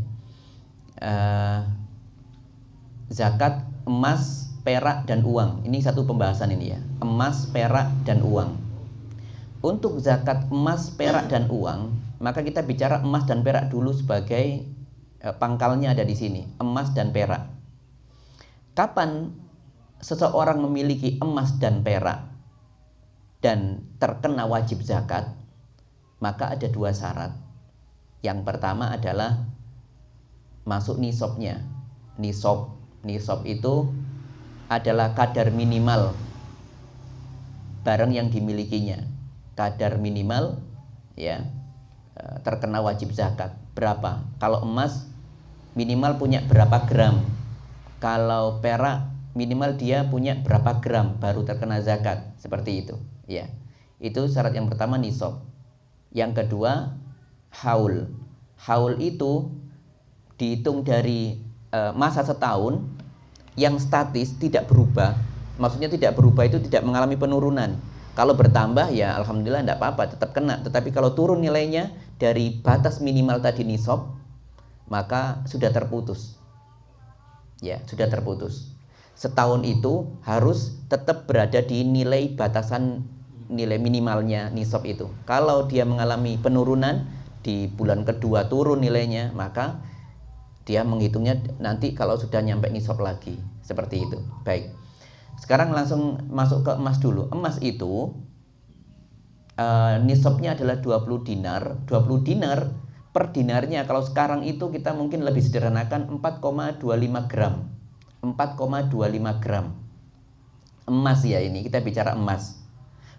Zakat emas, perak dan uang. Ini satu pembahasan ini ya. Emas, perak dan uang. Untuk zakat emas, perak dan uang, maka kita bicara emas dan perak dulu sebagai pangkalnya ada di sini, emas dan perak. Kapan seseorang memiliki emas dan perak dan terkena wajib zakat, maka ada 2 syarat. Yang pertama adalah masuk nisabnya. Nisab itu adalah kadar minimal barang yang dimilikinya. Kadar minimal ya terkena wajib zakat. Berapa? Kalau emas minimal punya berapa gram. Kalau perak minimal dia punya berapa gram baru terkena zakat. Seperti itu ya. Itu syarat yang pertama, nisab. Yang kedua, haul. Haul itu dihitung dari masa setahun yang statis, tidak berubah. Maksudnya tidak berubah itu tidak mengalami penurunan. Kalau bertambah ya alhamdulillah tidak apa-apa, tetap kena. Tetapi kalau turun nilainya dari batas minimal tadi nisab, maka sudah terputus. Ya, sudah terputus. Setahun itu harus tetap berada di nilai batasan nilai minimalnya nisab itu. Kalau dia mengalami penurunan di bulan kedua turun nilainya, maka dia menghitungnya nanti kalau sudah nyampe nisab lagi. Seperti itu. Baik. Sekarang langsung masuk ke emas dulu. Emas itu nisabnya adalah 20 dinar. 20 dinar per dinarnya kalau sekarang itu kita mungkin lebih sederhanakan 4,25 gram. 4,25 gram. Emas ya, ini kita bicara emas.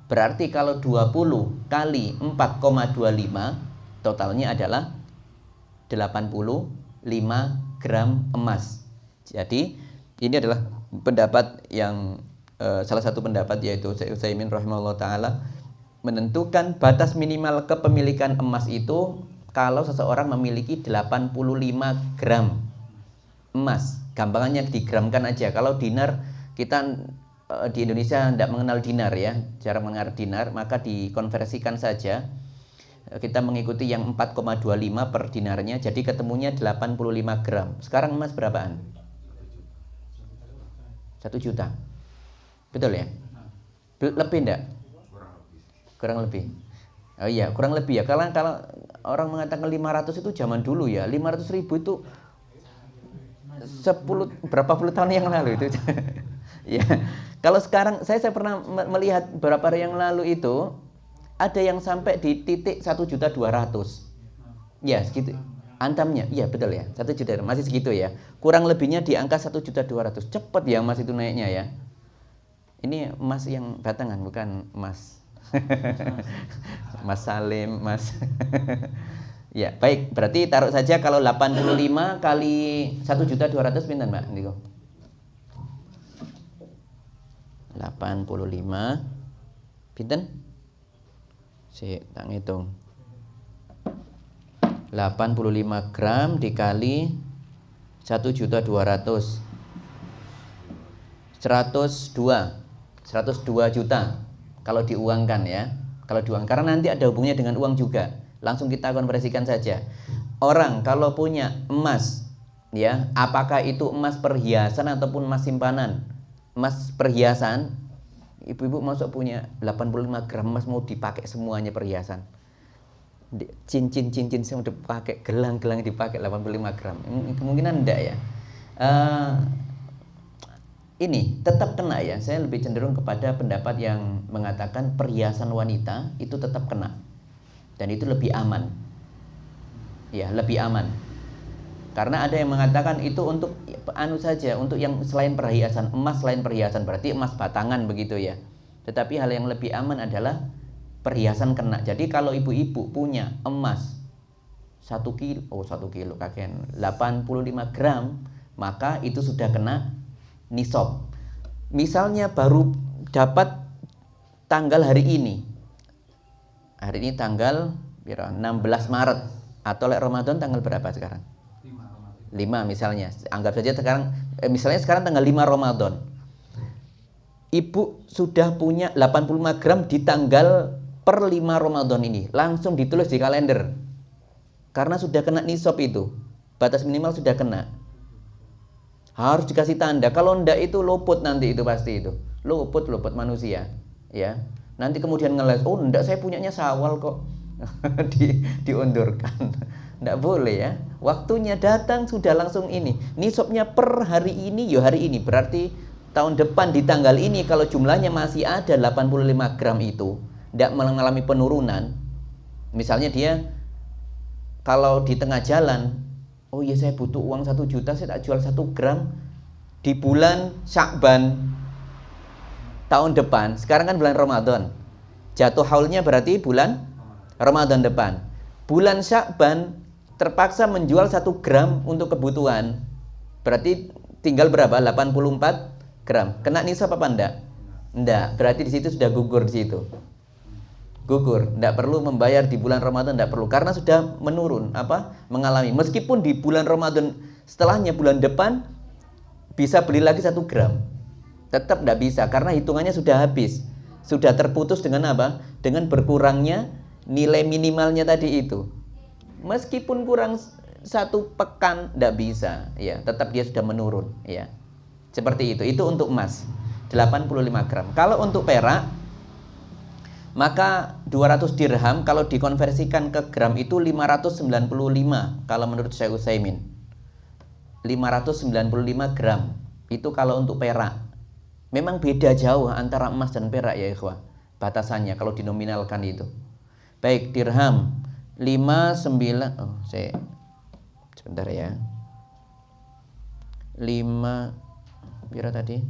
Berarti kalau 20 kali 4,25 totalnya adalah 85 gram emas. Jadi ini adalah pendapat yang salah satu pendapat, yaitu Syekh Utsaimin rahimahullah taala menentukan batas minimal kepemilikan emas itu kalau seseorang memiliki 85 gram emas. Gampangannya digramkan aja. Kalau dinar, kita di Indonesia tidak mengenal dinar ya, jarang mengenal dinar, maka dikonversikan saja. Kita mengikuti yang 4,25 per dinarnya, jadi ketemunya 85 gram. Sekarang emas berapaan? 1 juta. Betul ya? Lebih enggak? Kurang lebih. Oh iya, kurang lebih ya. Kalau orang mengatakan 500 itu zaman dulu ya. 500.000 itu 10 berapa puluh tahun yang lalu itu. Ya. Kalau sekarang saya pernah melihat beberapa hari yang lalu itu ada yang sampai di titik 1.200.000. Ya, segitu. Antamnya, iya betul ya, 1 juta, masih segitu ya. Kurang lebihnya di angka 1.200.000. Cepat ya emas itu naiknya ya. Ini emas yang batangan, bukan emas Mas Salim, Mas. Ya, baik, berarti taruh saja kalau 85 kali 1.200.000 pinten, Mbak Ndiko? 85 pinten? Tak ngitung. 85 gram dikali 1.200.000 102 juta kalau diuangkan ya. Kalau diuangkan, karena nanti ada hubungannya dengan uang juga. Langsung kita konversikan saja. Orang kalau punya emas ya, apakah itu emas perhiasan ataupun emas simpanan? Emas perhiasan, ibu-ibu masuk punya 85 gram emas mau dipakai semuanya perhiasan. Cincin semua dipakai, gelang dipakai 85 gram. Kemungkinan enggak ya. Ini tetap kena ya. Saya lebih cenderung kepada pendapat yang mengatakan perhiasan wanita itu tetap kena. Dan itu lebih aman. Ya, lebih aman. Karena ada yang mengatakan itu untuk saja, untuk yang selain perhiasan, emas selain perhiasan, berarti emas batangan begitu ya. Tetapi hal yang lebih aman adalah perhiasan kena. Jadi kalau ibu-ibu punya emas 1 kilo kakek 85 gram, maka itu sudah kena nisab. Misalnya baru dapat tanggal hari ini. Hari ini tanggal 16 Maret atau Ramadan tanggal berapa sekarang? 5 misalnya. Anggap saja sekarang misalnya sekarang tanggal 5 Ramadan. Ibu sudah punya 85 gram di tanggal per 5 Ramadan ini, langsung ditulis di kalender. Karena sudah kena nisab itu. Batas minimal sudah kena. Harus dikasih tanda. Kalau enggak itu luput nanti itu pasti itu. Luput manusia, ya. Nanti kemudian ngeles, "Oh, enggak, saya punyanya Syawal kok." Diundurkan. Enggak boleh ya. Waktunya datang sudah langsung ini. Nisabnya per hari ini, ya hari ini. Berarti tahun depan di tanggal ini kalau jumlahnya masih ada 85 gram itu, tidak mengalami penurunan. Misalnya dia kalau di tengah jalan, oh iya saya butuh uang 1 juta, saya tak jual 1 gram, di bulan Sya'ban tahun depan, sekarang kan bulan Ramadan, jatuh haulnya berarti bulan Ramadan depan. Bulan Sya'ban terpaksa menjual 1 gram untuk kebutuhan, berarti tinggal berapa? 84 gram. Kena nisab apa enggak? Enggak, berarti di situ sudah gugur di situ. Gugur, enggak perlu membayar di bulan Ramadan, enggak perlu karena sudah menurun mengalami. Meskipun di bulan Ramadan setelahnya bulan depan bisa beli lagi 1 gram. Tetap enggak bisa karena hitungannya sudah habis. Sudah terputus dengan apa? Dengan berkurangnya nilai minimalnya tadi itu. Meskipun kurang 1 pekan enggak bisa, ya, tetap dia sudah menurun, ya. Seperti itu. Itu untuk emas 85 gram. Kalau untuk perak maka 200 dirham kalau dikonversikan ke gram itu 595 kalau menurut Syekh Utsaimin. 595 gram. Itu kalau untuk perak. Memang beda jauh antara emas dan perak ya ikhwah. Batasannya kalau dinominalkan itu. Baik, dirham 59 sebentar ya. 5 berapa tadi?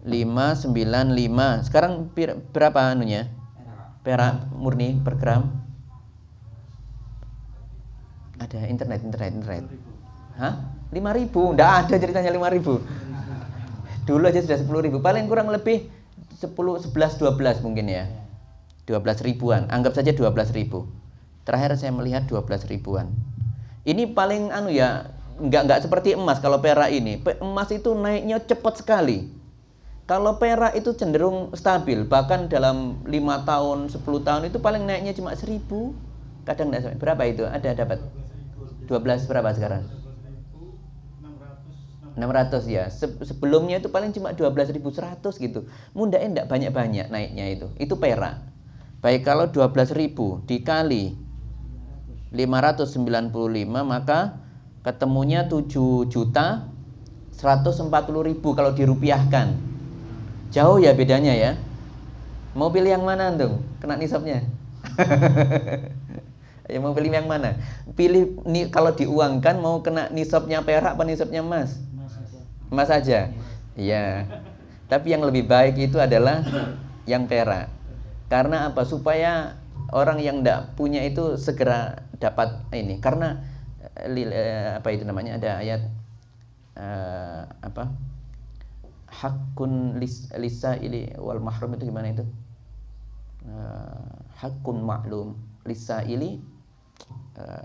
595. Sekarang berapa anunya? Perak murni per gram? Ada internet. Hah? 5.000. Enggak ada ceritanya 5.000. Dulu aja sudah 10.000. Paling kurang lebih 10, 11, 12 mungkin ya. 12 ribuan. Anggap saja 12.000. Terakhir saya melihat 12 ribuan. Ini paling enggak seperti emas kalau perak ini. Emas itu naiknya cepat sekali. Kalau perak itu cenderung stabil, bahkan dalam 5 tahun, 10 tahun itu paling naiknya cuma 1.000. Kadang enggak sampai. Berapa itu? Ada dapat? 12 berapa sekarang? 600 ya. Sebelumnya itu paling cuma 12.100 gitu. Mudahnya enggak banyak-banyak naiknya itu. Itu perak. Baik, kalau 12.000 dikali 595 maka ketemunya 7.140.000 kalau dirupiahkan. Jauh ya bedanya ya. Mau pilih yang mana antum? Kena nisabnya. Ya, mau pilih yang mana? Pilih kalau diuangkan mau kena nisabnya perak apa nisabnya emas? Emas saja. Iya. Tapi yang lebih baik itu adalah yang perak. Karena apa? Supaya orang yang tidak punya itu segera dapat ini. Karena apa itu namanya? Ada ayat hakun lisaili wal mahrum itu gimana itu? Hakun maklum lisaili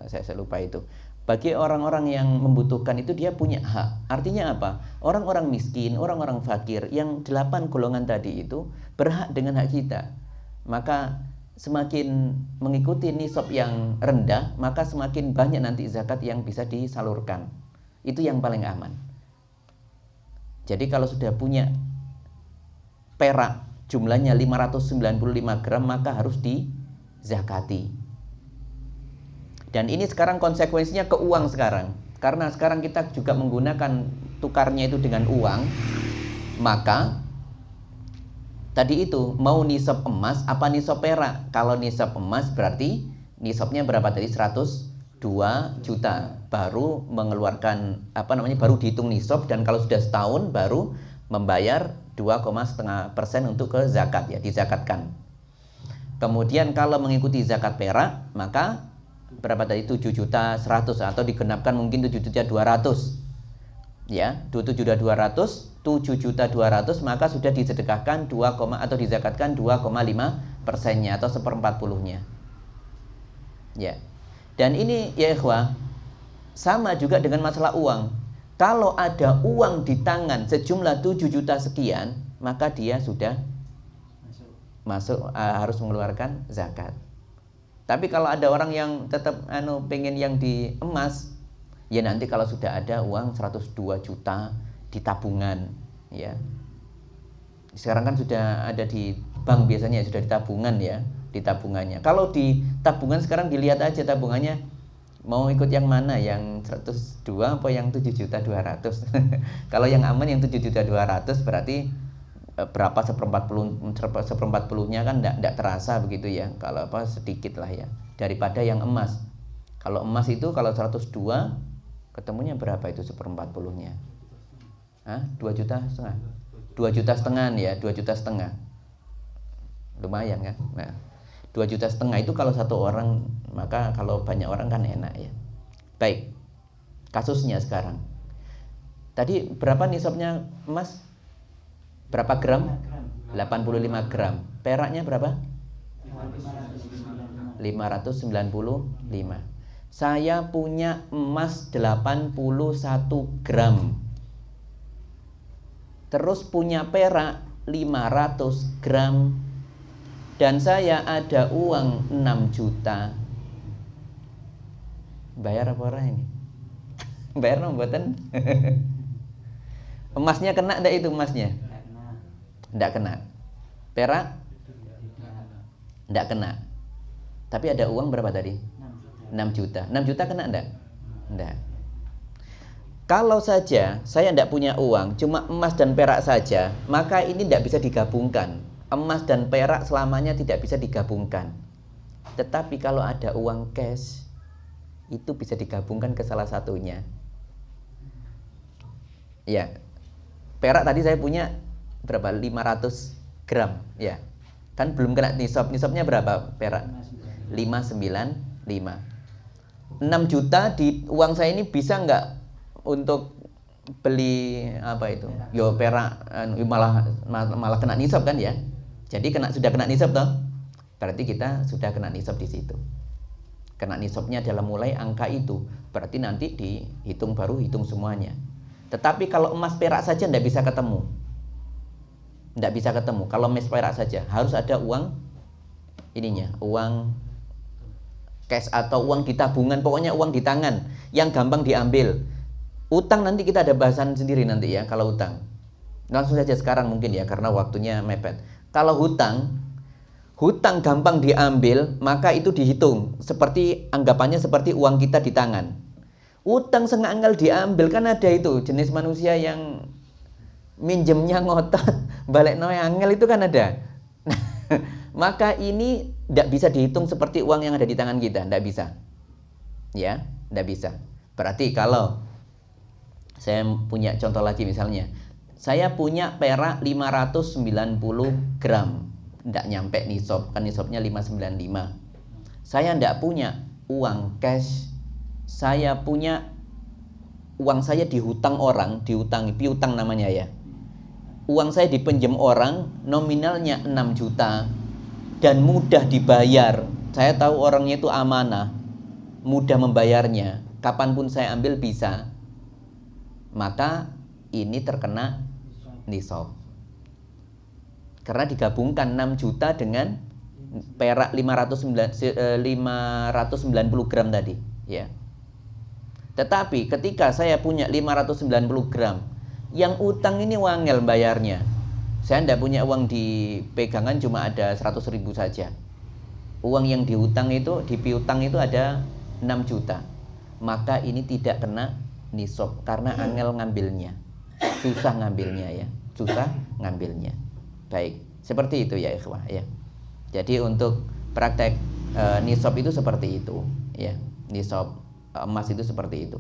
saya lupa itu. Bagi orang-orang yang membutuhkan itu dia punya hak. Artinya apa? Orang-orang miskin, orang-orang fakir yang 8 golongan tadi itu berhak dengan hak kita. Maka semakin mengikuti nisab yang rendah, maka semakin banyak nanti zakat yang bisa disalurkan. Itu yang paling aman. Jadi kalau sudah punya perak jumlahnya 595 gram maka harus dizakati. Dan ini sekarang konsekuensinya ke uang sekarang. Karena sekarang kita juga menggunakan tukarnya itu dengan uang. Maka tadi itu mau nisab emas apa nisab perak? Kalau nisab emas berarti nisabnya berapa tadi? 102 juta. Baru mengeluarkan baru dihitung nisab, dan kalau sudah setahun baru membayar 2,5% untuk ke zakat ya, dizakatkan. Kemudian kalau mengikuti zakat perak maka berapa tadi? 7.100.000 atau digenapkan mungkin 7.200.000 ya, 7.200.000 7.200.000 maka sudah disedekahkan atau dizakatkan 2,5%-nya atau 1/40-nya ya. Dan ini ya ikhwah sama juga dengan masalah uang. Kalau ada uang di tangan sejumlah 7 juta sekian maka dia sudah masuk harus mengeluarkan zakat. Tapi kalau ada orang yang tetap pengen yang di emas, ya nanti kalau sudah ada uang 102 juta di tabungan, ya. Sekarang kan sudah ada di bank biasanya, sudah di tabungan ya, di tabungannya. Kalau di tabungan sekarang dilihat aja tabungannya mau ikut yang mana, yang 102 apa yang 7.200.000. Kalau yang aman yang 7.200.000 berarti berapa seperempat puluhnya kan enggak terasa begitu ya, kalau sedikit lah ya daripada yang emas. Kalau emas itu kalau 102 ketemunya berapa itu 1/40-nya? Hah? 2,5 juta? 2,5 juta ya, 2,5 juta. Lumayan kan? Nah, 2,5 juta itu kalau satu orang, maka kalau banyak orang kan enak ya. Baik, kasusnya sekarang. Tadi berapa nisabnya emas? Berapa gram? 85 gram. Peraknya berapa? 595. Saya punya emas 81 gram. Terus punya perak 500 gram. Dan saya ada uang 6 juta. Bayar apa orang ini? Bayar dong buatan. Emasnya kena enggak itu emasnya? Enggak kena. Perak? Enggak kena. Tapi ada uang berapa tadi? 6 juta. 6 juta kena enggak? Enggak. Kalau saja saya enggak punya uang, cuma emas dan perak saja, maka ini enggak bisa digabungkan. Emas dan perak selamanya tidak bisa digabungkan. Tetapi kalau ada uang cash, itu bisa digabungkan ke salah satunya. Ya, perak tadi saya punya berapa? 500 gram. Ya, kan belum kena nisab. Nisabnya berapa perak? 595. 6 juta di uang saya ini bisa nggak untuk beli apa itu? Yo perak malah kena nisab kan ya. Jadi sudah kena nisab toh. Berarti kita sudah kena nisab di situ. Kena nisabnya adalah mulai angka itu. Berarti nanti dihitung baru hitung semuanya. Tetapi kalau emas perak saja tidak bisa ketemu. Tidak bisa ketemu. Kalau emas perak saja harus ada uang ininya, uang cash atau uang di tabungan, pokoknya uang di tangan yang gampang diambil. Utang nanti kita ada bahasan sendiri nanti ya kalau utang. Langsung saja sekarang mungkin ya karena waktunya mepet. Kalau hutang gampang diambil, maka itu dihitung seperti anggapannya seperti uang kita di tangan. Utang senganggal diambil, kan ada itu jenis manusia yang minjemnya ngotot, balik noy angel itu kan ada. Maka ini tidak bisa dihitung seperti uang yang ada di tangan kita, tidak bisa. Ya, tidak bisa. Berarti kalau saya punya contoh lagi misalnya, saya punya perak 590 gram. Tidak nyampe nisab, kan nisabnya 595. Saya tidak punya uang cash. Saya punya uang saya dihutang orang, diutangi, piutang namanya ya. Uang saya dipinjam orang, nominalnya 6 juta dan mudah dibayar. Saya tahu orangnya itu amanah, mudah membayarnya. Kapanpun saya ambil bisa. Maka ini terkena nisab. Karena digabungkan 6 juta dengan perak 590 gram tadi, ya. Tetapi ketika saya punya 590 gram, yang utang ini wangel bayarnya. Saya tidak punya uang di pegangan, cuma ada 100.000 saja. Uang yang diutang itu, dipiutang itu ada 6 juta. Maka ini tidak kena nisab karena angel ngambilnya. Susah ngambilnya ya, susah ngambilnya. Baik, seperti itu ya ikhwah ya. Jadi untuk praktek nisab itu seperti itu ya. Nisab emas itu seperti itu.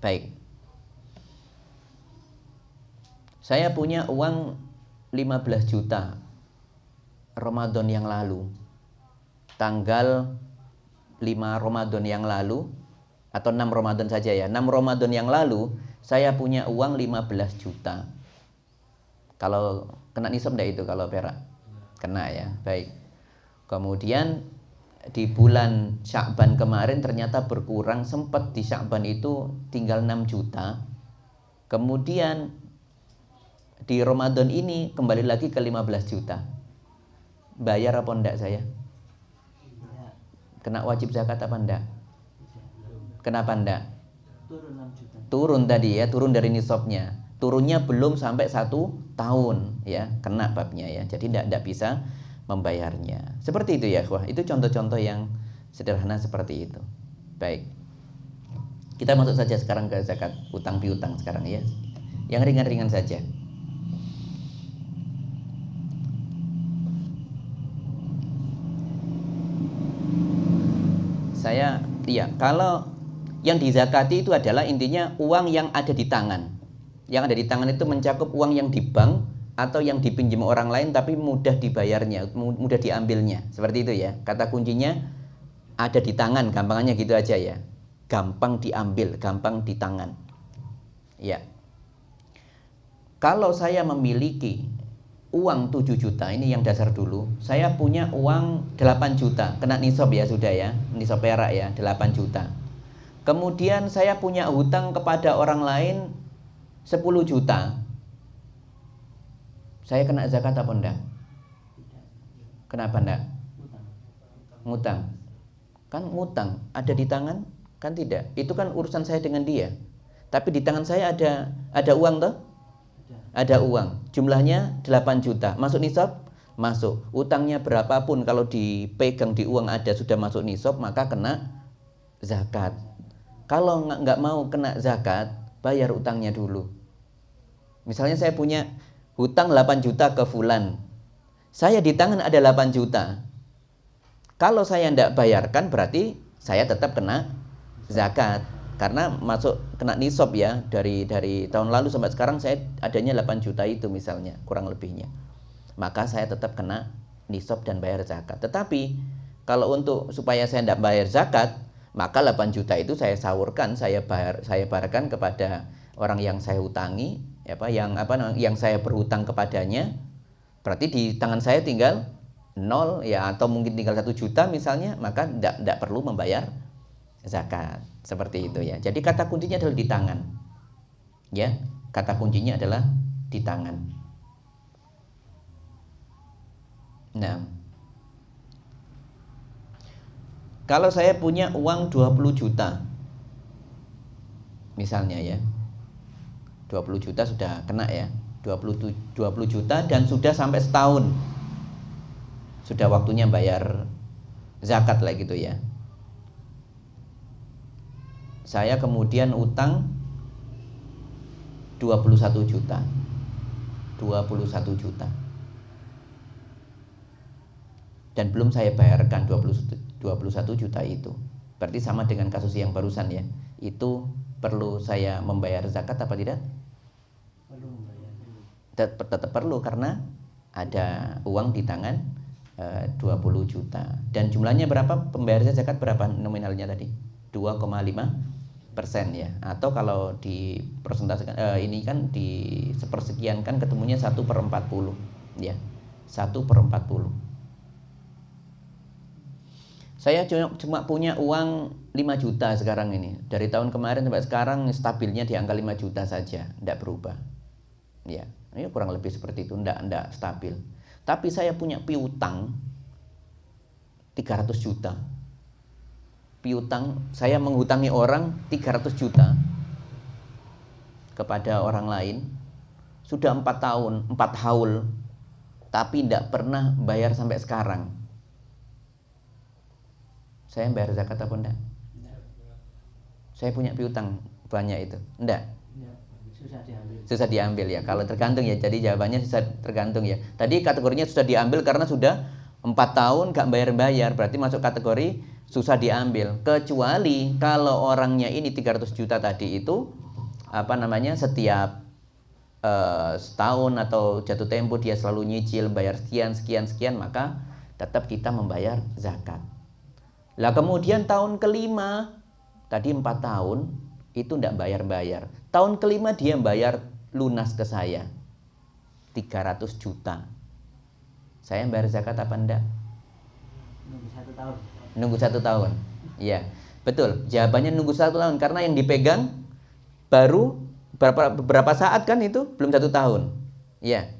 Baik. Saya punya uang 15 juta Ramadan yang lalu. Tanggal 5 Ramadan yang lalu atau 6 Ramadan saja ya. 6 Ramadan yang lalu saya punya uang 15 juta. Kalau kena nisab enggak itu kalau perak? Kena ya, baik. Kemudian di bulan Sya'ban kemarin ternyata berkurang, sempat di Sya'ban itu tinggal 6 juta. Kemudian di Ramadan ini kembali lagi ke 15 juta. Bayar apa enggak saya? Kena wajib zakat apa enggak? Kenapa enggak? Turun tadi ya, turun dari nisabnya. Turunnya belum sampai 1 tahun ya, kena babnya ya. Jadi tidak bisa membayarnya. Seperti itu ya, wah, itu contoh-contoh yang sederhana seperti itu. Baik. Kita masuk saja sekarang ke zakat utang piutang sekarang ya. Yang ringan-ringan saja. Kalau yang dizakati itu adalah intinya uang yang ada di tangan. Yang ada di tangan itu mencakup uang yang di bank atau yang dipinjam orang lain tapi mudah dibayarnya, mudah diambilnya. Seperti itu ya. Kata kuncinya ada di tangan, gampangannya gitu aja ya. Gampang diambil, gampang di tangan. Ya. Kalau saya memiliki uang 7 juta, ini yang dasar dulu. Saya punya uang 8 juta, kena nisab ya sudah ya, nisab perak ya, 8 juta. Kemudian saya punya hutang kepada orang lain 10 juta. Saya kena zakat apa enggak? Kenapa enggak? Ngutang. Kan ngutang, ada di tangan? Kan tidak. Itu kan urusan saya dengan dia. Tapi di tangan saya ada uang toh? Ada uang. Jumlahnya 8 juta. Masuk nisab? Masuk. Utangnya berapapun kalau dipegang di uang ada sudah masuk nisab, maka kena zakat. Kalau nggak mau kena zakat, bayar utangnya dulu. Misalnya saya punya hutang 8 juta ke fulan. Saya di tangan ada 8 juta. Kalau saya tidak bayarkan berarti saya tetap kena zakat. Karena masuk kena nisab ya. Dari tahun lalu sampai sekarang saya adanya 8 juta itu misalnya, kurang lebihnya. Maka saya tetap kena nisab dan bayar zakat. Tetapi kalau untuk supaya saya tidak bayar zakat, maka 8 juta itu saya sahurkan, saya bayarkan kepada orang yang saya hutangi, yang saya berhutang kepadanya. Berarti di tangan saya tinggal 0 ya, atau mungkin tinggal 1 juta misalnya, maka tidak perlu membayar zakat. Seperti itu ya. Jadi kata kuncinya adalah di tangan. Ya, kata kuncinya adalah di tangan. Nah, kalau saya punya uang 20 juta misalnya ya, 20 juta sudah kena ya, 20 juta dan sudah sampai setahun, sudah waktunya bayar zakat lah gitu ya. Saya kemudian utang 21 juta 21 juta dan belum saya bayarkan 21 juta itu. Berarti sama dengan kasus yang barusan ya. Itu perlu saya membayar zakat apa tidak? Perlu membayar. Tetap perlu karena ada uang di tangan 20 juta. Dan jumlahnya berapa? Pembayaran zakat berapa nominalnya tadi? 2,5% ya. Atau kalau di persentasekan ini kan di sepersekian kan ketemunya 1/40 ya. 1/40. Saya cuma punya uang 5 juta sekarang ini. Dari tahun kemarin sampai sekarang stabilnya di angka 5 juta saja, tidak berubah. Ya, ini kurang lebih seperti itu, tidak stabil. Tapi saya punya piutang 300 juta. Piutang, saya menghutangi orang 300 juta kepada orang lain. Sudah 4 tahun, 4 haul, tapi tidak pernah bayar sampai sekarang. Saya bayar zakat apa enggak? Saya punya piutang banyak itu. Enggak? Susah diambil ya. Kalau tergantung ya. Jadi jawabannya susah tergantung ya. Tadi kategorinya susah diambil karena sudah 4 tahun gak bayar-bayar. Berarti masuk kategori susah diambil. Kecuali kalau orangnya ini 300 juta tadi itu setiap setahun atau jatuh tempo dia selalu nyicil bayar sekian, maka tetap kita membayar zakat. Lah kemudian tahun kelima, tadi 4 tahun itu tidak bayar-bayar. Tahun kelima dia bayar lunas ke saya 300 juta. Saya bayar zakat apa enggak? Nunggu 1 tahun. Nunggu 1 tahun. Iya, betul. Jawabannya nunggu 1 tahun karena yang dipegang baru beberapa saat kan itu belum 1 tahun. Iya.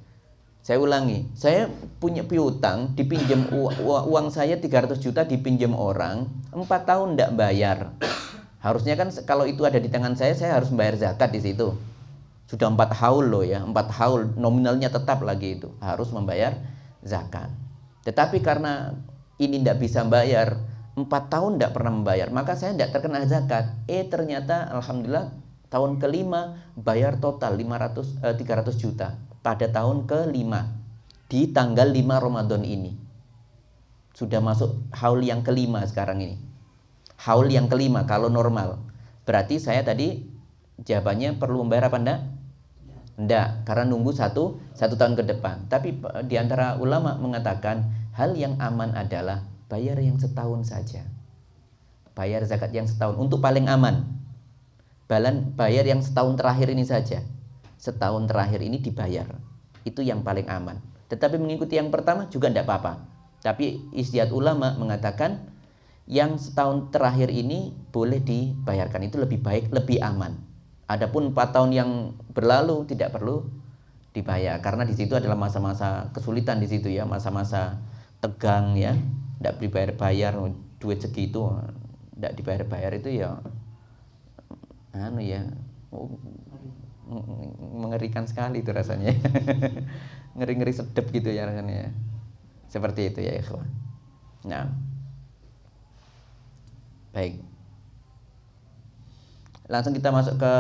Saya ulangi, saya punya piutang, dipinjam uang saya 300 juta dipinjam orang, 4 tahun tidak bayar. Harusnya kan kalau itu ada di tangan saya harus membayar zakat di situ. Sudah 4 haul loh ya, 4 haul nominalnya tetap lagi itu, harus membayar zakat. Tetapi karena ini tidak bisa bayar, 4 tahun tidak pernah membayar, maka saya tidak terkena zakat. Ternyata alhamdulillah tahun kelima bayar total 300 juta. Pada tahun ke-5 di tanggal 5 Ramadan ini sudah masuk haul yang kelima sekarang ini. Haul yang kelima kalau normal. Berarti saya tadi jawabannya perlu membayar apa enggak? Enggak, karena nunggu satu tahun ke depan. Tapi di antara ulama mengatakan hal yang aman adalah bayar yang setahun saja. Bayar zakat yang setahun untuk paling aman. Bayar yang setahun terakhir ini saja. Setahun terakhir ini dibayar. Itu yang paling aman. Tetapi mengikuti yang pertama juga tidak apa-apa. Tapi ijtihad ulama mengatakan yang setahun terakhir ini boleh dibayarkan. Itu lebih baik, lebih aman. Adapun 4 tahun yang berlalu tidak perlu dibayar. Karena di situ adalah masa-masa kesulitan di situ ya. Masa-masa tegang ya. Tidak dibayar-bayar duit segitu. Tidak dibayar-bayar itu ya mengerikan sekali itu rasanya. Ngeri-ngeri sedep gitu ya rasanya. Seperti itu ya ikhwan. Nah, baik. Langsung kita masuk ke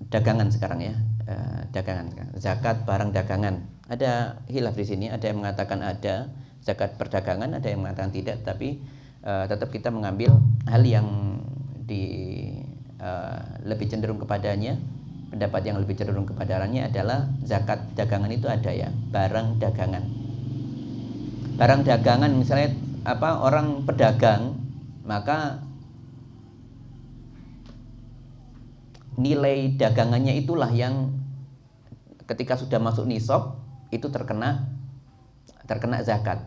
dagangan sekarang ya. Dagangan, zakat barang dagangan. Ada khilaf di sini. Ada yang mengatakan ada zakat perdagangan, ada yang mengatakan tidak. Tapi tetap kita mengambil hal yang lebih cenderung kepadanya. Pendapat yang lebih cenderung kepadanya adalah zakat dagangan itu ada ya, barang dagangan. Barang dagangan misalnya orang pedagang, maka nilai dagangannya itulah yang ketika sudah masuk nisab itu terkena zakat.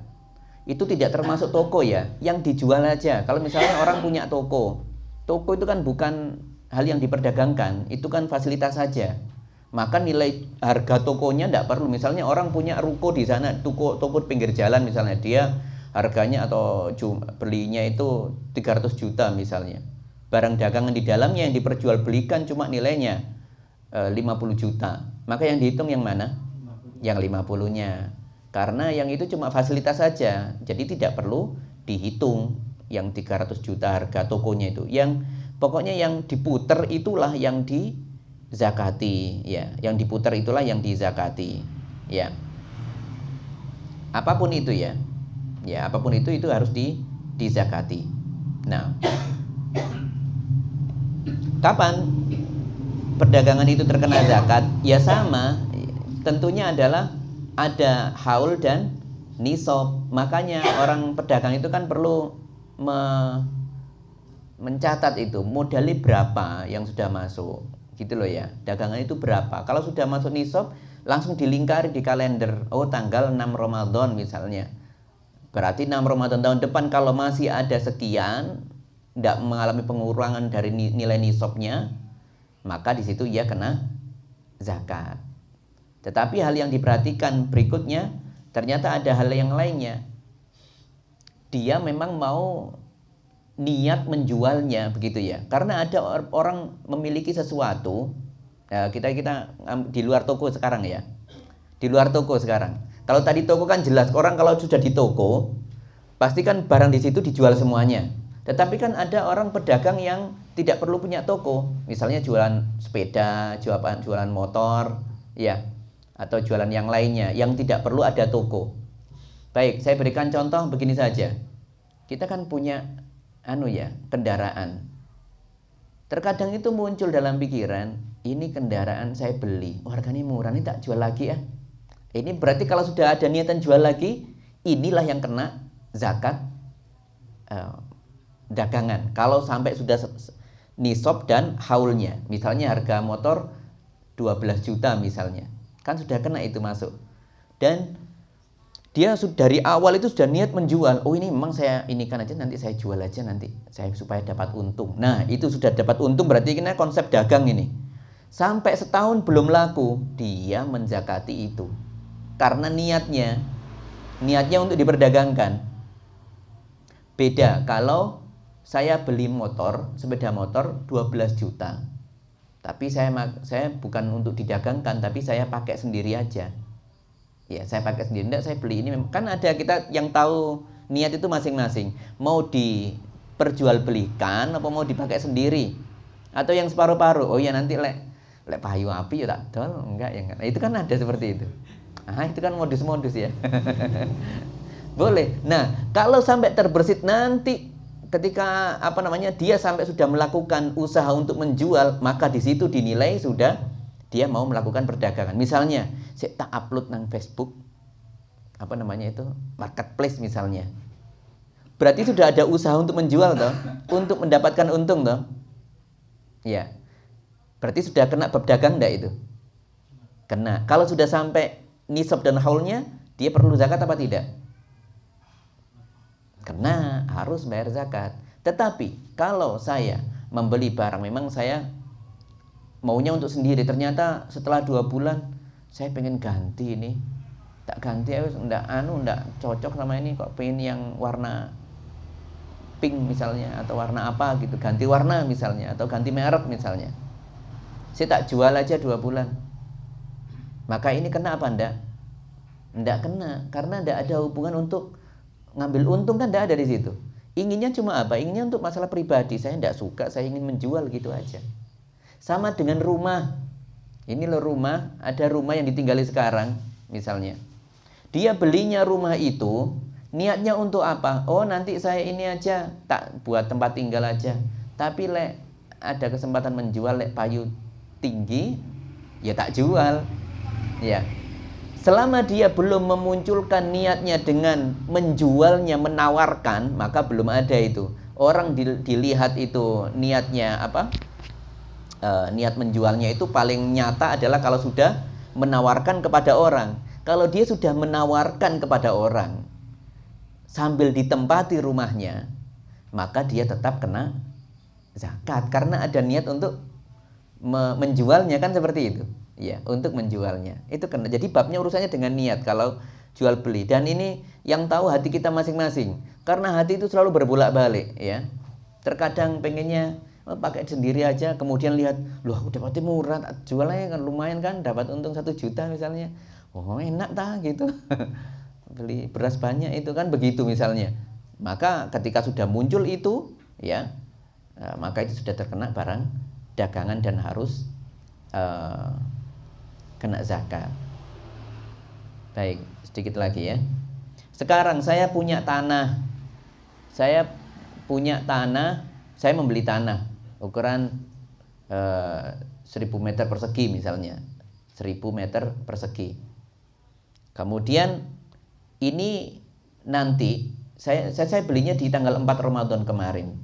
Itu tidak termasuk toko ya, yang dijual aja. Kalau misalnya orang punya toko itu kan bukan hal yang diperdagangkan, itu kan fasilitas saja. Maka nilai harga tokonya tidak perlu. Misalnya orang punya ruko di sana, toko pinggir jalan misalnya, dia harganya atau belinya itu 300 juta misalnya. Barang dagangan di dalamnya yang diperjualbelikan cuma nilainya 50 juta. Maka yang dihitung yang mana? 50. Yang 50-nya. Karena yang itu cuma fasilitas saja. Jadi tidak perlu dihitung yang 300 juta harga tokonya itu. Yang pokoknya yang diputer itulah yang dizakati ya. Yang diputer itulah yang dizakati ya. Apapun itu ya. Ya, apapun itu harus dizakati. Nah, kapan perdagangan itu terkena zakat? Ya sama, tentunya adalah ada haul dan nisab. Makanya orang pedagang itu kan perlu mencatat itu modalnya berapa yang sudah masuk, gitu loh ya. Dagangan itu berapa? Kalau sudah masuk nisab, langsung dilingkari di kalender. Oh, tanggal 6 Ramadan misalnya. Berarti 6 Ramadan tahun depan kalau masih ada sekian, tidak mengalami pengurangan dari nilai nisabnya, maka di situ ia kena zakat. Tetapi hal yang diperhatikan berikutnya, ternyata ada hal yang lainnya. Dia memang mau niat menjualnya begitu ya. Karena ada orang memiliki sesuatu, kita di luar toko sekarang ya. Di luar toko sekarang. Kalau tadi toko kan jelas, orang kalau sudah di toko, pasti kan barang di situ dijual semuanya. Tetapi kan ada orang pedagang yang tidak perlu punya toko, misalnya jualan sepeda, jualan motor, ya, atau jualan yang lainnya yang tidak perlu ada toko. Baik, saya berikan contoh begini saja. Kita kan punya kendaraan. Terkadang itu muncul dalam pikiran, ini kendaraan saya beli, harganya murah, ini tak jual lagi ya. Ini berarti kalau sudah ada niatan jual lagi, inilah yang kena zakat dagangan. Kalau sampai sudah nisab dan haulnya, misalnya harga motor 12 juta misalnya, kan sudah kena itu masuk. Dan dia dari awal itu sudah niat menjual. Oh, ini memang saya inikan aja, nanti saya jual aja nanti saya supaya dapat untung. Nah, itu sudah dapat untung, berarti ini konsep dagang ini. Sampai setahun belum laku, dia menzakati itu. Karena niatnya untuk diperdagangkan. Beda kalau saya beli sepeda motor 12 juta. Tapi saya bukan untuk didagangkan, tapi saya pakai sendiri aja. Ya, saya pakai sendiri. Enggak, saya beli ini. Kan ada kita yang tahu niat itu masing-masing. Mau diperjualbelikan apa mau dipakai sendiri? Atau yang separuh-paruh. Oh ya, nanti lek payu api ya tak dol. Enggak ya enggak. Nah, itu kan ada seperti itu. Itu kan modus-modus ya. Boleh. Nah, kalau sampai terbersit nanti ketika dia sampai sudah melakukan usaha untuk menjual, maka di situ dinilai sudah dia mau melakukan perdagangan. Misalnya, saya tak upload nang Facebook, apa namanya itu, marketplace misalnya. Berarti sudah ada usaha untuk menjual toh, untuk mendapatkan untung toh. Ya. Berarti sudah kena bab dagang enggak itu? Kena. Kalau sudah sampai nisab dan haulnya, dia perlu zakat apa tidak? Kena, harus bayar zakat. Tetapi kalau saya membeli barang, memang saya maunya untuk sendiri, ternyata setelah 2 bulan saya pengen ganti ini, tak ganti enggak cocok sama ini, kok pengen yang warna pink misalnya, atau warna apa gitu, ganti warna misalnya, atau ganti merek misalnya, saya tak jual aja 2 bulan. Maka ini kena apa enggak? Enggak kena, karena enggak ada hubungan untuk ngambil untung, kan enggak ada di situ. Inginnya cuma apa? Inginnya untuk masalah pribadi, saya enggak suka, saya ingin menjual gitu aja. Sama dengan rumah. Ini loh rumah, ada rumah yang ditinggali sekarang misalnya. Dia belinya rumah itu niatnya untuk apa? Oh, nanti saya ini aja tak buat tempat tinggal aja. Tapi lek ada kesempatan menjual, lek payu tinggi, ya tak jual. Ya. Selama dia belum memunculkan niatnya dengan menjualnya, menawarkan, maka belum ada itu. Orang dilihat itu niatnya apa? Niat menjualnya itu paling nyata adalah kalau sudah menawarkan kepada orang. Kalau dia sudah menawarkan kepada orang sambil ditempati rumahnya, maka dia tetap kena zakat karena ada niat untuk menjualnya, kan seperti itu. Ya, untuk menjualnya. Itu kena. Jadi babnya urusannya dengan niat kalau jual beli. Dan ini yang tahu hati kita masing-masing. Karena hati itu selalu berbolak-balik, ya. Terkadang pengennya pakai sendiri aja, kemudian lihat, loh aku dapatnya murah, jualnya kan lumayan kan, dapat untung 1 juta misalnya. Oh, enak tak gitu. Beli beras banyak itu kan begitu misalnya. Maka ketika sudah muncul itu, ya, maka itu sudah terkena barang dagangan dan harus kena zakat. Baik, sedikit lagi ya. Sekarang saya punya tanah. Saya membeli tanah ukuran 1000 meter persegi misalnya, 1000 meter persegi. Kemudian ini nanti saya belinya di tanggal 4 Ramadan kemarin.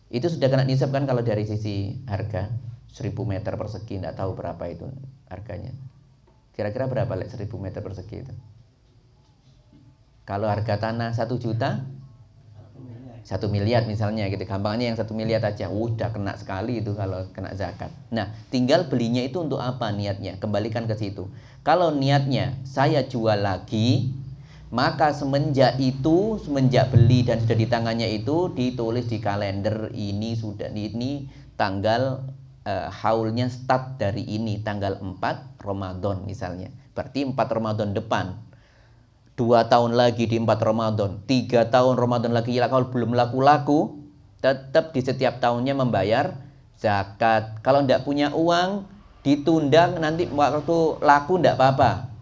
Itu sudah kena nisab kan kalau dari sisi harga? 1000 meter persegi, enggak tahu berapa itu harganya. Kira-kira berapa 1000 meter persegi itu? Kalau harga tanah 1 juta, 1 miliar misalnya gitu, gampangnya yang 1 miliar aja, udah kena sekali itu kalau kena zakat. Nah, tinggal belinya itu untuk apa niatnya, kembalikan ke situ. Kalau niatnya saya jual lagi, maka semenjak beli dan sudah di tangannya itu ditulis di kalender, ini tanggal haulnya start dari ini, tanggal 4 Ramadan misalnya. Berarti 4 Ramadan depan. 2 tahun lagi di 4 Ramadan, 3 tahun Ramadan lagi, kalau belum laku-laku, tetap di setiap tahunnya membayar zakat. Kalau tidak punya uang, ditunda nanti waktu laku tidak apa-apa.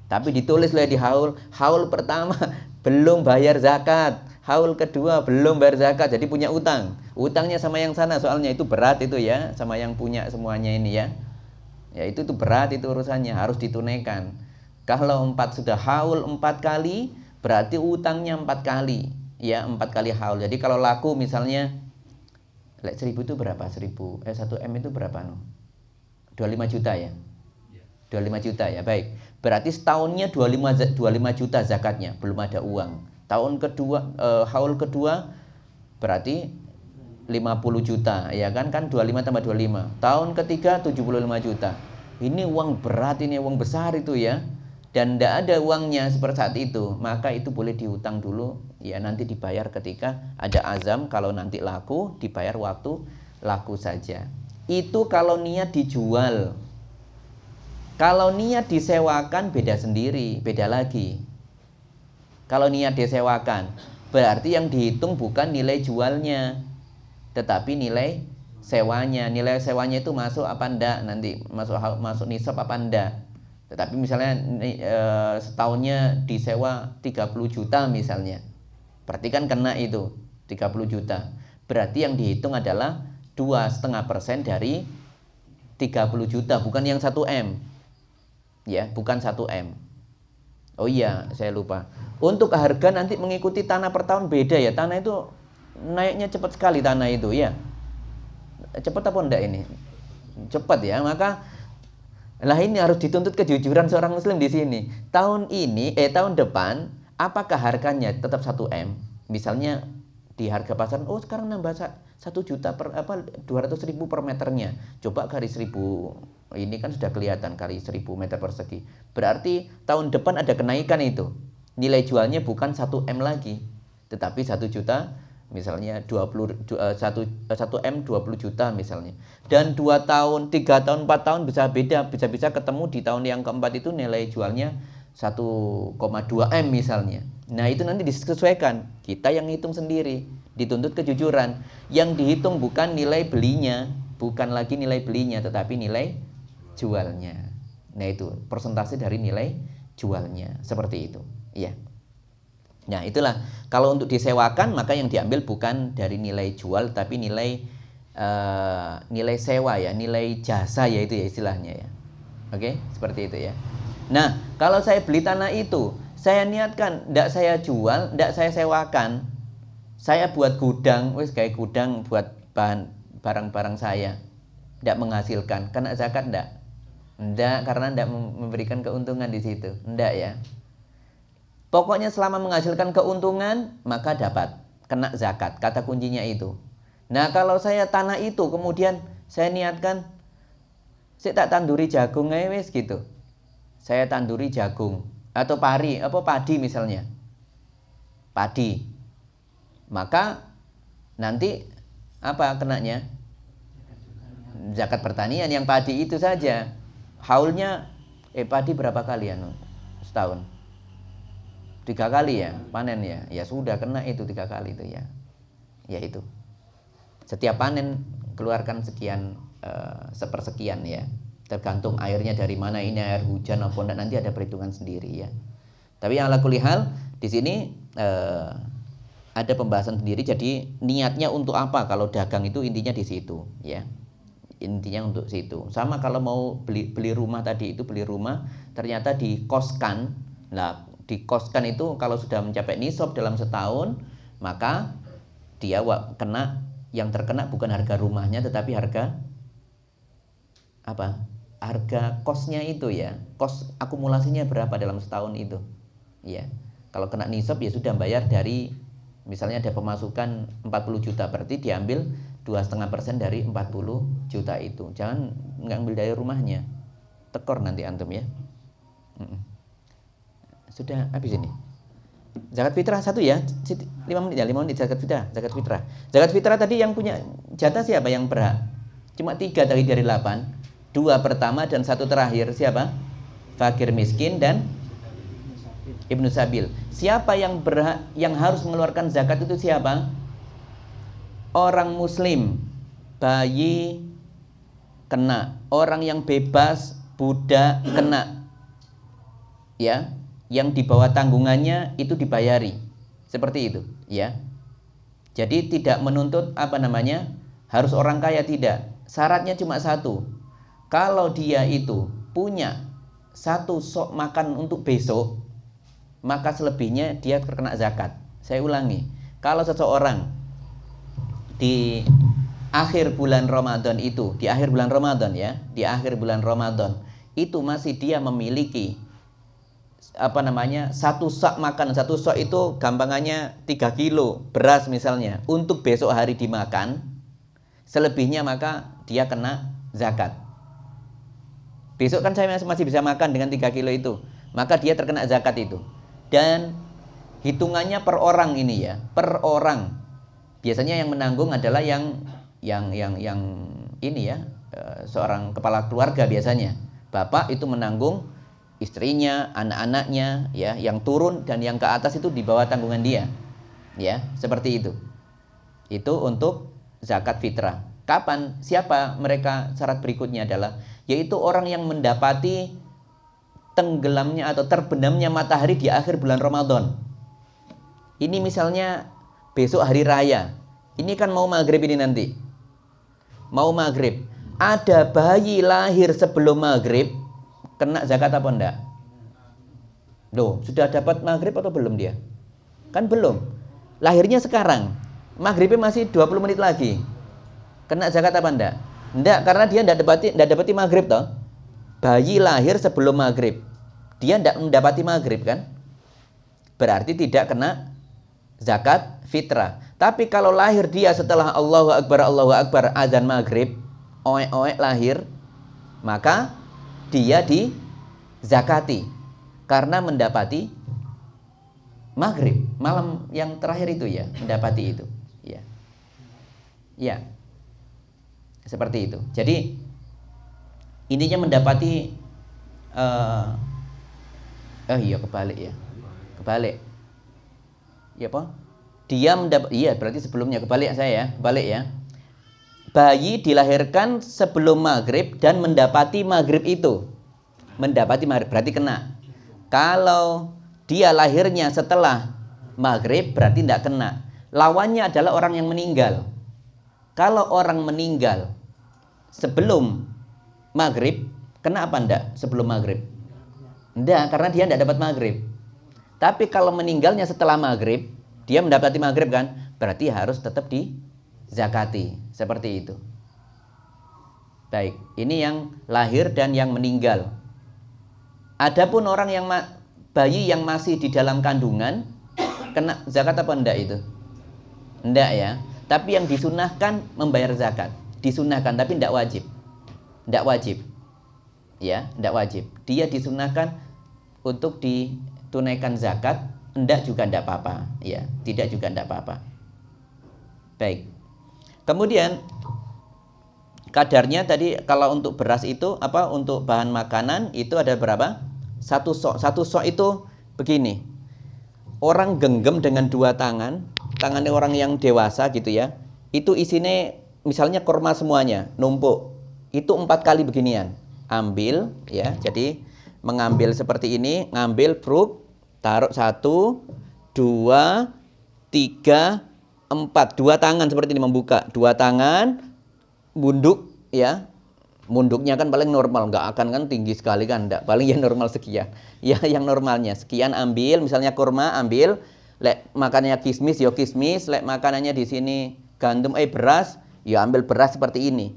Tapi ditulislah di haul pertama belum bayar zakat, haul kedua belum bayar zakat, jadi punya utang. Utangnya sama yang sana, soalnya itu berat itu ya, sama yang punya semuanya ini ya. Ya itu berat itu urusannya, harus ditunaikan. Kalau 4 sudah haul 4 kali, berarti utangnya 4 kali. Ya, 4 kali haul. Jadi kalau laku misalnya 1000 itu berapa? 1 M itu berapa no? 25 juta ya. 25 juta ya, baik. Berarti setahunnya 25 juta zakatnya, belum ada uang. Tahun kedua haul kedua berarti 50 juta, ya kan? Kan 25 tambah 25. Tahun ketiga 75 juta. Ini uang berat, ini uang besar itu ya. Dan tidak ada uangnya seperti saat itu, maka itu boleh dihutang dulu, ya nanti dibayar ketika ada azam. Kalau nanti laku, dibayar waktu laku saja. Itu kalau niat dijual. Kalau niat disewakan beda sendiri, beda lagi. Kalau niat disewakan, berarti yang dihitung bukan nilai jualnya, tetapi nilai sewanya. Nilai sewanya itu masuk apa enggak, nanti masuk nisab apa enggak. Tetapi misalnya setahunnya disewa 30 juta misalnya, berarti kan kena itu 30 juta. Berarti yang dihitung adalah 2,5% dari 30 juta, bukan yang 1 M. Ya, bukan 1 M. Oh iya, saya lupa. Untuk harga nanti mengikuti tanah per tahun beda ya. Tanah itu naiknya cepat sekali tanah itu ya. Cepat apa enggak ini? Cepat ya. Maka lah ini harus dituntut kejujuran seorang muslim di sini. Tahun depan apakah harganya tetap 1 M? Misalnya di harga pasar, oh sekarang nambah 1 juta per 200.000 per meternya. Coba kali 1.000, ini kan sudah kelihatan kali 1.000 meter persegi. Berarti tahun depan ada kenaikan itu. Nilai jualnya bukan 1 M lagi, tetapi 1 juta, misalnya 1 M 20 juta misalnya. Dan 2 tahun, 3 tahun, 4 tahun bisa beda, bisa ketemu di tahun yang keempat itu nilai jualnya 1,2 M misalnya. Nah itu nanti disesuaikan, kita yang hitung sendiri, dituntut kejujuran. Yang dihitung bukan nilai belinya, bukan lagi nilai belinya, tetapi nilai jualnya. Nah itu persentase dari nilai jualnya, seperti itu. Iya. Nah itulah, kalau untuk disewakan maka yang diambil bukan dari nilai jual, tapi nilai sewa ya, nilai jasa ya, itu ya istilahnya ya. Oke, seperti itu ya. Nah kalau saya beli tanah itu, saya niatkan ndak saya jual, ndak saya sewakan, saya buat gudang, kayak gudang buat bahan barang-barang saya, ndak menghasilkan, kena zakat ndak? Ndak, karena ndak memberikan keuntungan di situ, ndak ya. Pokoknya selama menghasilkan keuntungan maka dapat, kena zakat, kata kuncinya itu. Nah kalau saya tanah itu kemudian saya niatkan, saya tak tanduri jagung wes gitu, saya tanduri jagung atau padi misalnya, padi, maka nanti apa kenanya? Zakat pertanian yang padi itu saja. Haulnya padi berapa kali setahun? 3 kali ya panen ya. Ya sudah kena itu 3 kali itu ya. Ya itu. Setiap panen keluarkan sekian sepersekian ya. Tergantung airnya dari mana, ini air hujan apa enggak, nanti ada perhitungan sendiri ya. Tapi ala kulli hal di sini ada pembahasan sendiri. Jadi niatnya untuk apa kalau dagang itu, intinya di situ ya. Intinya untuk situ. Sama kalau mau beli rumah tadi itu, beli rumah ternyata dikoskan. Nah, dikoskan itu kalau sudah mencapai nisab dalam setahun, maka dia kena, yang terkena bukan harga rumahnya tetapi harga apa? Harga kosnya itu ya, kos akumulasinya berapa dalam setahun itu ya. Kalau kena nisab ya sudah bayar dari, misalnya ada pemasukan 40 juta, berarti diambil 2,5% dari 40 juta itu. Jangan ngambil dari rumahnya, tekor nanti antum ya. Sudah habis ini. Zakat fitrah 1 ya, 5 menit ya, 5 menit zakat fitrah. Zakat fitrah tadi yang punya jatah siapa yang berhak? Cuma 3 tadi dari 8. 2 pertama dan 1 terakhir siapa? Fakir miskin dan Ibnu Sabil. Siapa yang berhak, yang harus mengeluarkan zakat itu siapa? Orang muslim, bayi kena, orang yang bebas, budak kena. Ya, yang di bawah tanggungannya itu dibayari. Seperti itu, ya. Jadi tidak menuntut harus orang kaya, tidak. Syaratnya cuma 1. Kalau dia itu punya 1 sok makan untuk besok, maka selebihnya dia terkena zakat. Saya ulangi, kalau seseorang di akhir bulan Ramadan itu, di akhir bulan Ramadan ya, di akhir bulan Ramadan itu masih dia memiliki 1 sak makan, 1 sak itu gampangannya 3 kilo beras misalnya, untuk besok hari dimakan, selebihnya maka dia kena zakat. Besok kan saya masih bisa makan dengan 3 kilo itu, maka dia terkena zakat itu. Dan hitungannya per orang ini ya, per orang. Biasanya yang menanggung adalah yang ini ya, seorang kepala keluarga biasanya. Bapak itu menanggung istrinya, anak-anaknya ya, yang turun dan yang ke atas itu di bawah tanggungan dia. Ya, seperti itu. Itu untuk zakat fitrah. Kapan? Siapa mereka? Syarat berikutnya adalah yaitu orang yang mendapati tenggelamnya atau terbenamnya matahari di akhir bulan Ramadan. Ini misalnya besok hari raya. Ini kan mau maghrib ini nanti. Mau maghrib. ada bayi lahir sebelum maghrib, kena zakat apa enggak? Loh, sudah dapat maghrib atau belum dia? Kan belum. Lahirnya sekarang, maghribnya masih 20 menit lagi. Kena zakat apa enggak? Enggak, karena dia enggak dapati maghrib toh. Bayi lahir sebelum maghrib, dia enggak mendapati maghrib kan? Berarti tidak kena zakat fitrah. Tapi kalau lahir dia setelah Allahu Akbar azan maghrib, oek lahir, maka dia dizakati karena mendapati maghrib, malam yang terakhir itu ya, mendapati itu ya. Ya, seperti itu. Jadi intinya mendapati iya kebalik ya, kebalik ya apa? Dia mendapat, iya berarti sebelumnya, kebalik saya ya, kebalik ya. Bayi dilahirkan sebelum maghrib dan mendapati maghrib itu, mendapati maghrib berarti kena. Kalau dia lahirnya setelah maghrib berarti tidak kena. Lawannya adalah orang yang meninggal. Kalau orang meninggal sebelum maghrib, kena apa enggak sebelum maghrib? Enggak, karena dia tidak dapat maghrib. Tapi kalau meninggalnya setelah maghrib, dia mendapati maghrib kan, berarti harus tetap dizakati. Seperti itu. Baik, ini yang lahir dan yang meninggal. Adapun orang yang bayi yang masih di dalam kandungan, kena zakat apa enggak itu? Enggak ya. Tapi yang disunahkan membayar zakat. Disunahkan tapi enggak wajib. Enggak wajib. Ya, enggak wajib. Dia disunahkan untuk ditunaikan zakat, enggak juga enggak apa-apa, ya. Tidak juga enggak apa-apa. Baik. Kemudian kadarnya tadi kalau untuk beras itu apa, untuk bahan makanan itu ada berapa? Satu sok. Satu sok itu begini. Orang genggam dengan dua tangan, tangannya orang yang dewasa gitu ya. Itu isinya misalnya kurma semuanya, numpuk. Itu 4 kali beginian. Ambil ya. Jadi mengambil seperti ini, ngambil bruk, taruh 1, 2, 3, 4, 2 tangan seperti ini membuka, 2 tangan, bunduk ya. Munduknya kan paling normal, nggak akan kan tinggi sekali kan, enggak, paling ya normal sekian. Ya yang normalnya sekian ambil, misalnya kurma ambil, lek makanannya kismis ya kismis, lek makanannya di sini gandum beras, ya ambil beras seperti ini.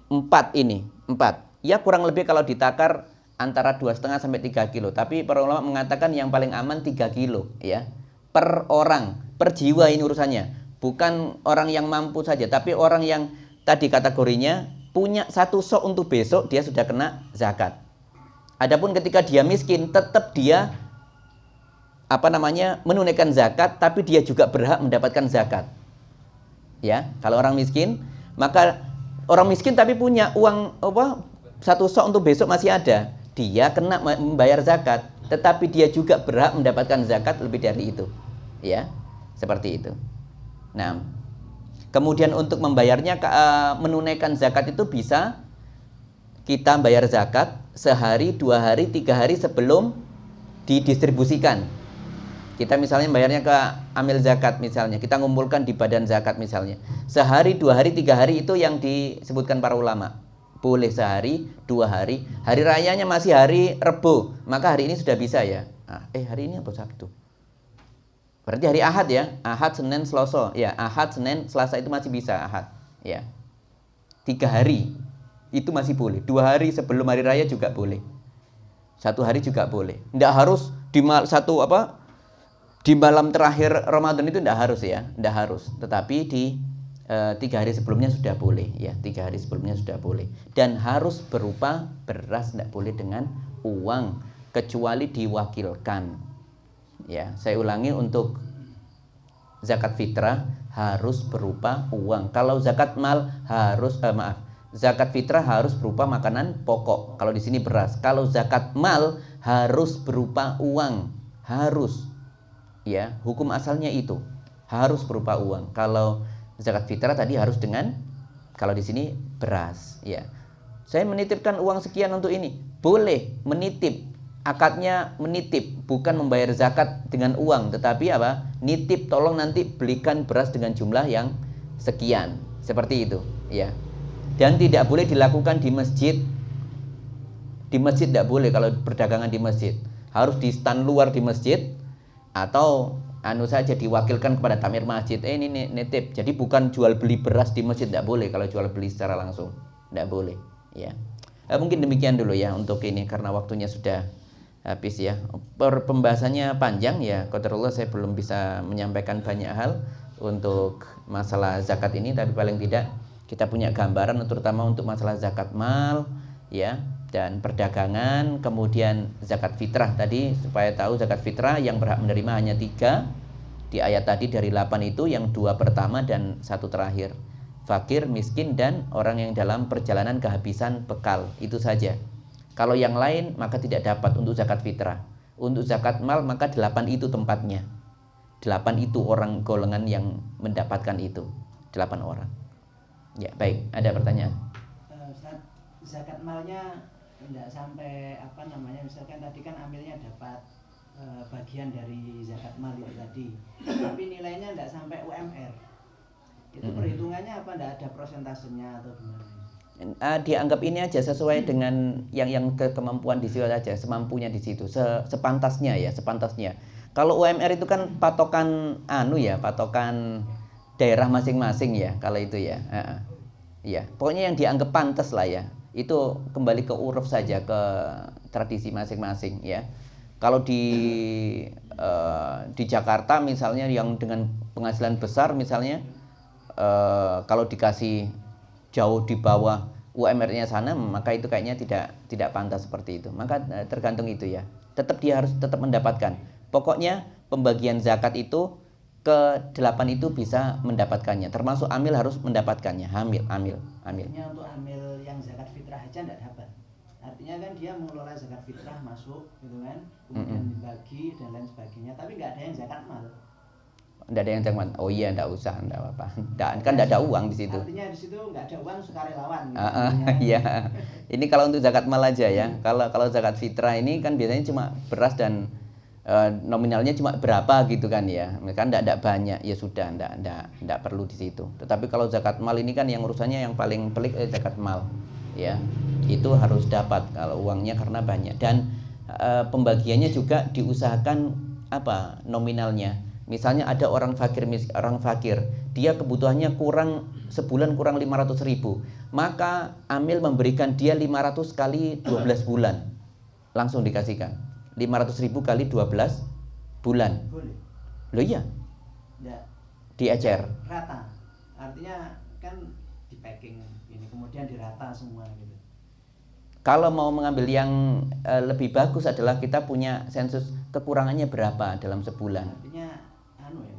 4 ini, 4. Ya kurang lebih kalau ditakar antara 2,5 sampai 3 kilo, tapi para ulama mengatakan yang paling aman 3 kilo ya. Per orang, per jiwa ini urusannya. Bukan orang yang mampu saja, tapi orang yang tadi kategorinya punya 1 sok untuk besok, dia sudah kena zakat. Adapun ketika dia miskin, tetap dia menunaikan zakat, tapi dia juga berhak mendapatkan zakat. Ya, kalau orang miskin, maka orang miskin tapi punya uang 1 sok untuk besok masih ada, dia kena membayar zakat, tetapi dia juga berhak mendapatkan zakat lebih dari itu. Ya, seperti itu. Nah, kemudian untuk membayarnya, menunaikan zakat itu bisa kita bayar zakat sehari, 2 hari, 3 hari sebelum didistribusikan. Kita misalnya bayarnya ke amil zakat misalnya, kita ngumpulkan di badan zakat misalnya. Sehari, 2 hari, 3 hari itu yang disebutkan para ulama. Boleh sehari, 2 hari. Hari rayanya masih hari Rebo, maka hari ini sudah bisa ya. Hari ini apa Sabtu? Berarti hari Ahad ya, Ahad, Senin, Selasa. Ya, Ahad, Senin, Selasa itu masih bisa Ahad. Ya, 3 hari itu masih boleh. 2 hari sebelum hari raya juga boleh. 1 hari juga boleh. Tidak harus di malam terakhir Ramadan itu tidak harus ya, tidak harus. Tetapi di 3 hari sebelumnya sudah boleh ya, 3 hari sebelumnya sudah boleh. Dan harus berupa beras, tidak boleh dengan uang kecuali diwakilkan. Ya, saya ulangi, untuk zakat fitrah harus berupa uang. Kalau zakat mal harus zakat fitrah harus berupa makanan pokok. Kalau di sini beras. Kalau zakat mal harus berupa uang. Harus. Ya, hukum asalnya itu. Harus berupa uang. Kalau zakat fitrah tadi harus dengan, kalau di sini beras, ya. Saya menitipkan uang sekian untuk ini. Boleh menitip. Akadnya menitip, bukan membayar zakat dengan uang, tetapi nitip, tolong nanti belikan beras dengan jumlah yang sekian, seperti itu ya. Dan tidak boleh dilakukan di masjid. Di masjid tidak boleh kalau perdagangan di masjid. Harus di stand luar di masjid atau saja diwakilkan kepada takmir masjid. Ini nitip. Jadi bukan jual beli beras di masjid, tidak boleh kalau jual beli secara langsung. Tidak boleh, ya. Mungkin demikian dulu ya untuk ini karena waktunya sudah habis ya. Pembahasannya panjang ya. Qadarullah saya belum bisa menyampaikan banyak hal untuk masalah zakat ini, tapi paling tidak kita punya gambaran terutama untuk masalah zakat mal ya dan perdagangan, kemudian zakat fitrah tadi supaya tahu zakat fitrah yang berhak menerima hanya 3 di ayat tadi dari 8 itu, yang 2 pertama dan 1 terakhir, fakir, miskin, dan orang yang dalam perjalanan kehabisan bekal, itu saja. Kalau yang lain maka tidak dapat untuk zakat fitrah. Untuk zakat mal maka 8 itu tempatnya. 8 itu orang golongan yang mendapatkan itu, 8 orang. Ya, baik, ada pertanyaan? Ustaz, zakat malnya tidak sampai misalkan tadi kan amilnya dapat bagian dari zakat mal itu tadi, tapi nilainya tidak sampai UMR. Itu perhitungannya apa? Tidak ada prosentasenya atau gimana? Dianggap ini aja sesuai dengan yang kemampuan di situ aja, semampunya di situ, sepantasnya ya, sepantasnya. Kalau UMR itu kan patokan patokan daerah masing-masing ya, kalau itu ya. Ya, pokoknya yang dianggap pantas lah ya. Itu kembali ke uruf saja, ke tradisi masing-masing ya. Kalau di Jakarta misalnya yang dengan penghasilan besar misalnya, kalau dikasih jauh di bawah UMR-nya sana, maka itu kayaknya tidak pantas seperti itu. Maka tergantung itu ya. Dia harus tetap mendapatkan. Pokoknya pembagian zakat itu ke 8 itu bisa mendapatkannya, termasuk amil harus mendapatkannya. Amil. Artinya untuk amil yang zakat fitrah aja tidak dapat. Artinya kan dia mengelola zakat fitrah masuk gitu kan, kemudian dibagi dan lain sebagainya, tapi nggak ada yang zakat mal. Nggak ada yang zakat mal. Oh iya, nggak usah, nggak apa-apa. Kan nggak ada uang di situ. Artinya di situ nggak ada uang, sukarelawan. Iya. Ini kalau untuk zakat mal aja ya. Kalau zakat fitrah ini kan biasanya cuma beras dan nominalnya cuma berapa gitu kan ya, kan enggak banyak, ya sudah enggak perlu di situ. Tetapi kalau zakat mal ini kan yang urusannya yang paling pelik zakat mal ya, itu harus dapat kalau uangnya karena banyak, dan pembagiannya juga diusahakan nominalnya. Misalnya ada orang fakir, dia kebutuhannya sebulan kurang 500.000, maka amil memberikan dia 500 kali 12 bulan langsung dikasihkan. 500.000 kali 12 bulan. Boleh. Loh iya. Nggak. Diecer. Rata. Artinya kan di packing ini kemudian dirata semua gitu. Kalau mau mengambil yang lebih bagus adalah kita punya sensus kekurangannya berapa dalam sebulan. Artinya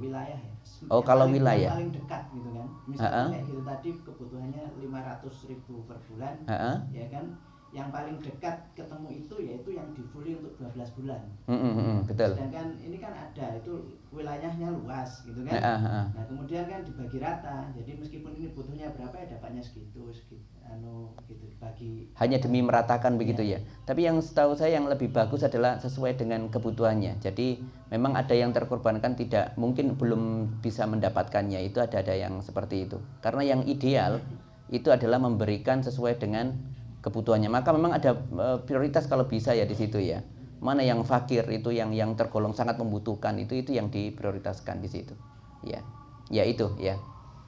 wilayah ya. Oh, kalau wilayah. Paling dekat gitu kan. Misalnya kayak gitu tadi kebutuhannya 500.000 per bulan. Ya kan? Yang paling dekat ketemu itu yaitu yang di fully untuk 12 bulan. Betul. Sedangkan ini kan ada itu wilayahnya luas gitu kan. Nah, kemudian kan dibagi rata. Jadi meskipun ini butuhnya berapa ya dapatnya segitu gitu dibagi. Hanya demi meratakan begitu ya. Tapi yang setahu saya yang lebih bagus adalah sesuai dengan kebutuhannya. Jadi memang ada yang terkorbankan mungkin belum bisa mendapatkannya, itu ada yang seperti itu. Karena yang ideal itu adalah memberikan sesuai dengan kebutuhannya. Maka memang ada prioritas kalau bisa ya di situ ya. Mana yang fakir itu yang tergolong sangat membutuhkan itu yang diprioritaskan di situ. Ya. Ya itu ya.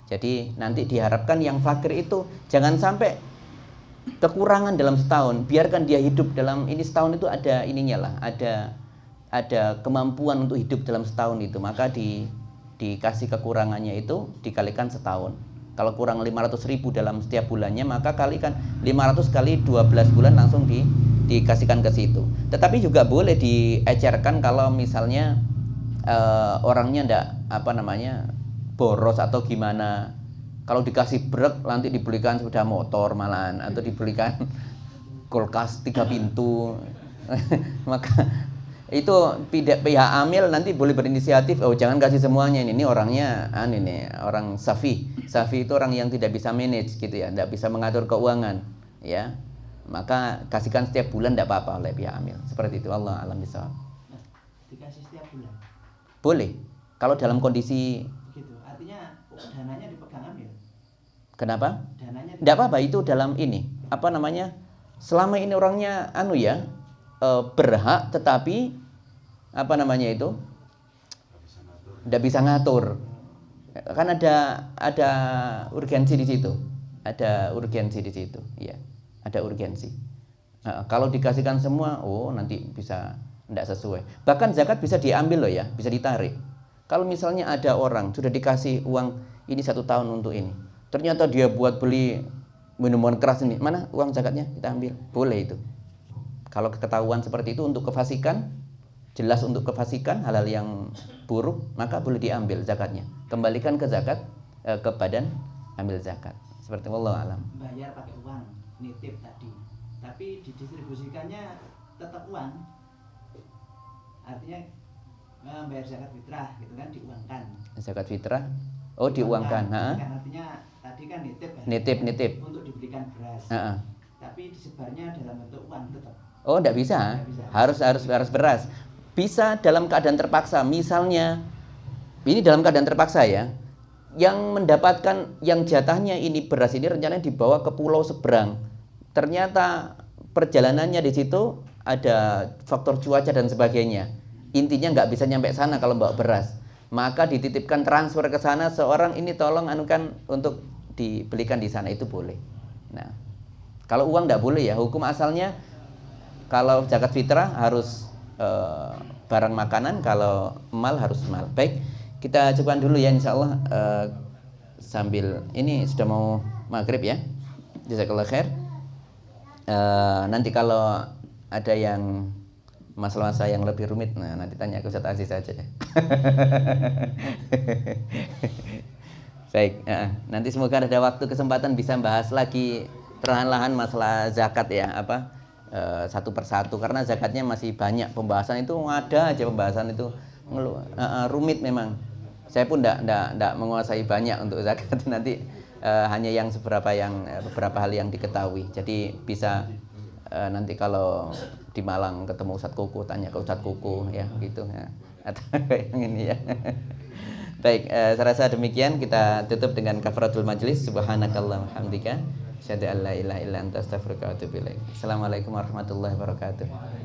Jadi nanti diharapkan yang fakir itu jangan sampai kekurangan dalam setahun. Biarkan dia hidup dalam ini setahun itu ada ininya lah, ada kemampuan untuk hidup dalam setahun itu. Maka dikasih kekurangannya itu dikalikan setahun. Kalau kurang 500.000 dalam setiap bulannya, maka kalikan 500 kali 12 bulan langsung dikasihkan ke situ. Tetapi juga boleh diecerkan kalau misalnya orangnya enggak boros atau gimana. Kalau dikasih brek nanti dibelikan sepeda motor malahan, atau dibelikan kulkas 3 pintu. Maka itu pihak amil nanti boleh berinisiatif, jangan kasih semuanya, ini orangnya orang safi itu orang yang tidak bisa manage gitu ya, tidak bisa mengatur keuangan ya, maka kasihkan setiap bulan tidak apa-apa oleh pihak amil, seperti itu. Allah alam bisawab. Dikasih setiap bulan boleh kalau dalam kondisi gitu, artinya dananya dipegang amil. Kenapa? Dananya Tidak apa-apa, itu dalam ini apa namanya, selama ini orangnya berhak, tetapi apa namanya itu tidak bisa ngatur, kan ada urgensi di situ, ada urgensi di situ, ya ada urgensi. Kalau dikasihkan semua, nanti bisa tidak sesuai. Bahkan zakat bisa diambil loh ya, bisa ditarik. Kalau misalnya ada orang sudah dikasih uang ini 1 tahun untuk ini, ternyata dia buat beli minuman keras ini, mana uang zakatnya, kita ambil, boleh itu. Kalau ketahuan seperti itu untuk kefasikan, jelas untuk kefasikan, halal yang buruk, maka boleh diambil zakatnya, kembalikan ke zakat, ke badan ambil zakat. Seperti wallahu alam. bayar pakai uang, nitip tadi, tapi didistribusikannya tetap uang, artinya bayar zakat fitrah gitu kan, diuangkan. Zakat fitrah, diuangkan. Kan artinya tadi kan nitip kan? Nitip. Untuk dibelikan beras. Tapi disebarnya dalam bentuk uang tetap. Tidak bisa. Harus beras. Bisa dalam keadaan terpaksa. Misalnya ini dalam keadaan terpaksa ya. Yang mendapatkan yang jatahnya ini beras ini rencananya dibawa ke pulau seberang. Ternyata perjalanannya di situ ada faktor cuaca dan sebagainya. Intinya nggak bisa nyampe sana kalau bawa beras. Maka dititipkan transfer ke sana, seorang ini tolong anukan untuk dibelikan di sana, itu boleh. Nah, kalau uang nggak boleh ya, hukum asalnya kalau zakat fitrah harus barang makanan, kalau mal harus mal. Baik, kita cukupkan dulu ya, insya Allah sambil ini sudah mau maghrib ya. Jazakallah khair. Nanti kalau ada yang masalah-masalah yang lebih rumit, nanti tanya ke Ustaz Aziz saja ya. Baik, nanti semoga ada waktu kesempatan bisa bahas lagi perlahan-lahan masalah zakat ya, satu persatu, karena zakatnya masih banyak pembahasan, itu ada aja pembahasan itu rumit memang. Saya pun tidak menguasai banyak untuk zakat, nanti hanya yang beberapa hal yang diketahui. Jadi bisa nanti kalau di Malang ketemu Ustadz Kuku, tanya ke Ustadz Kuku ya gitu ya. Atau yang ini ya. Baik, saya rasa demikian, kita tutup dengan kafaratul majlis. Subhanakallahumma hamdika asyhadu an la ilaha illa anta astaghfiruka wa atubu ilaik. Assalamualaikum warahmatullahi wabarakatuh.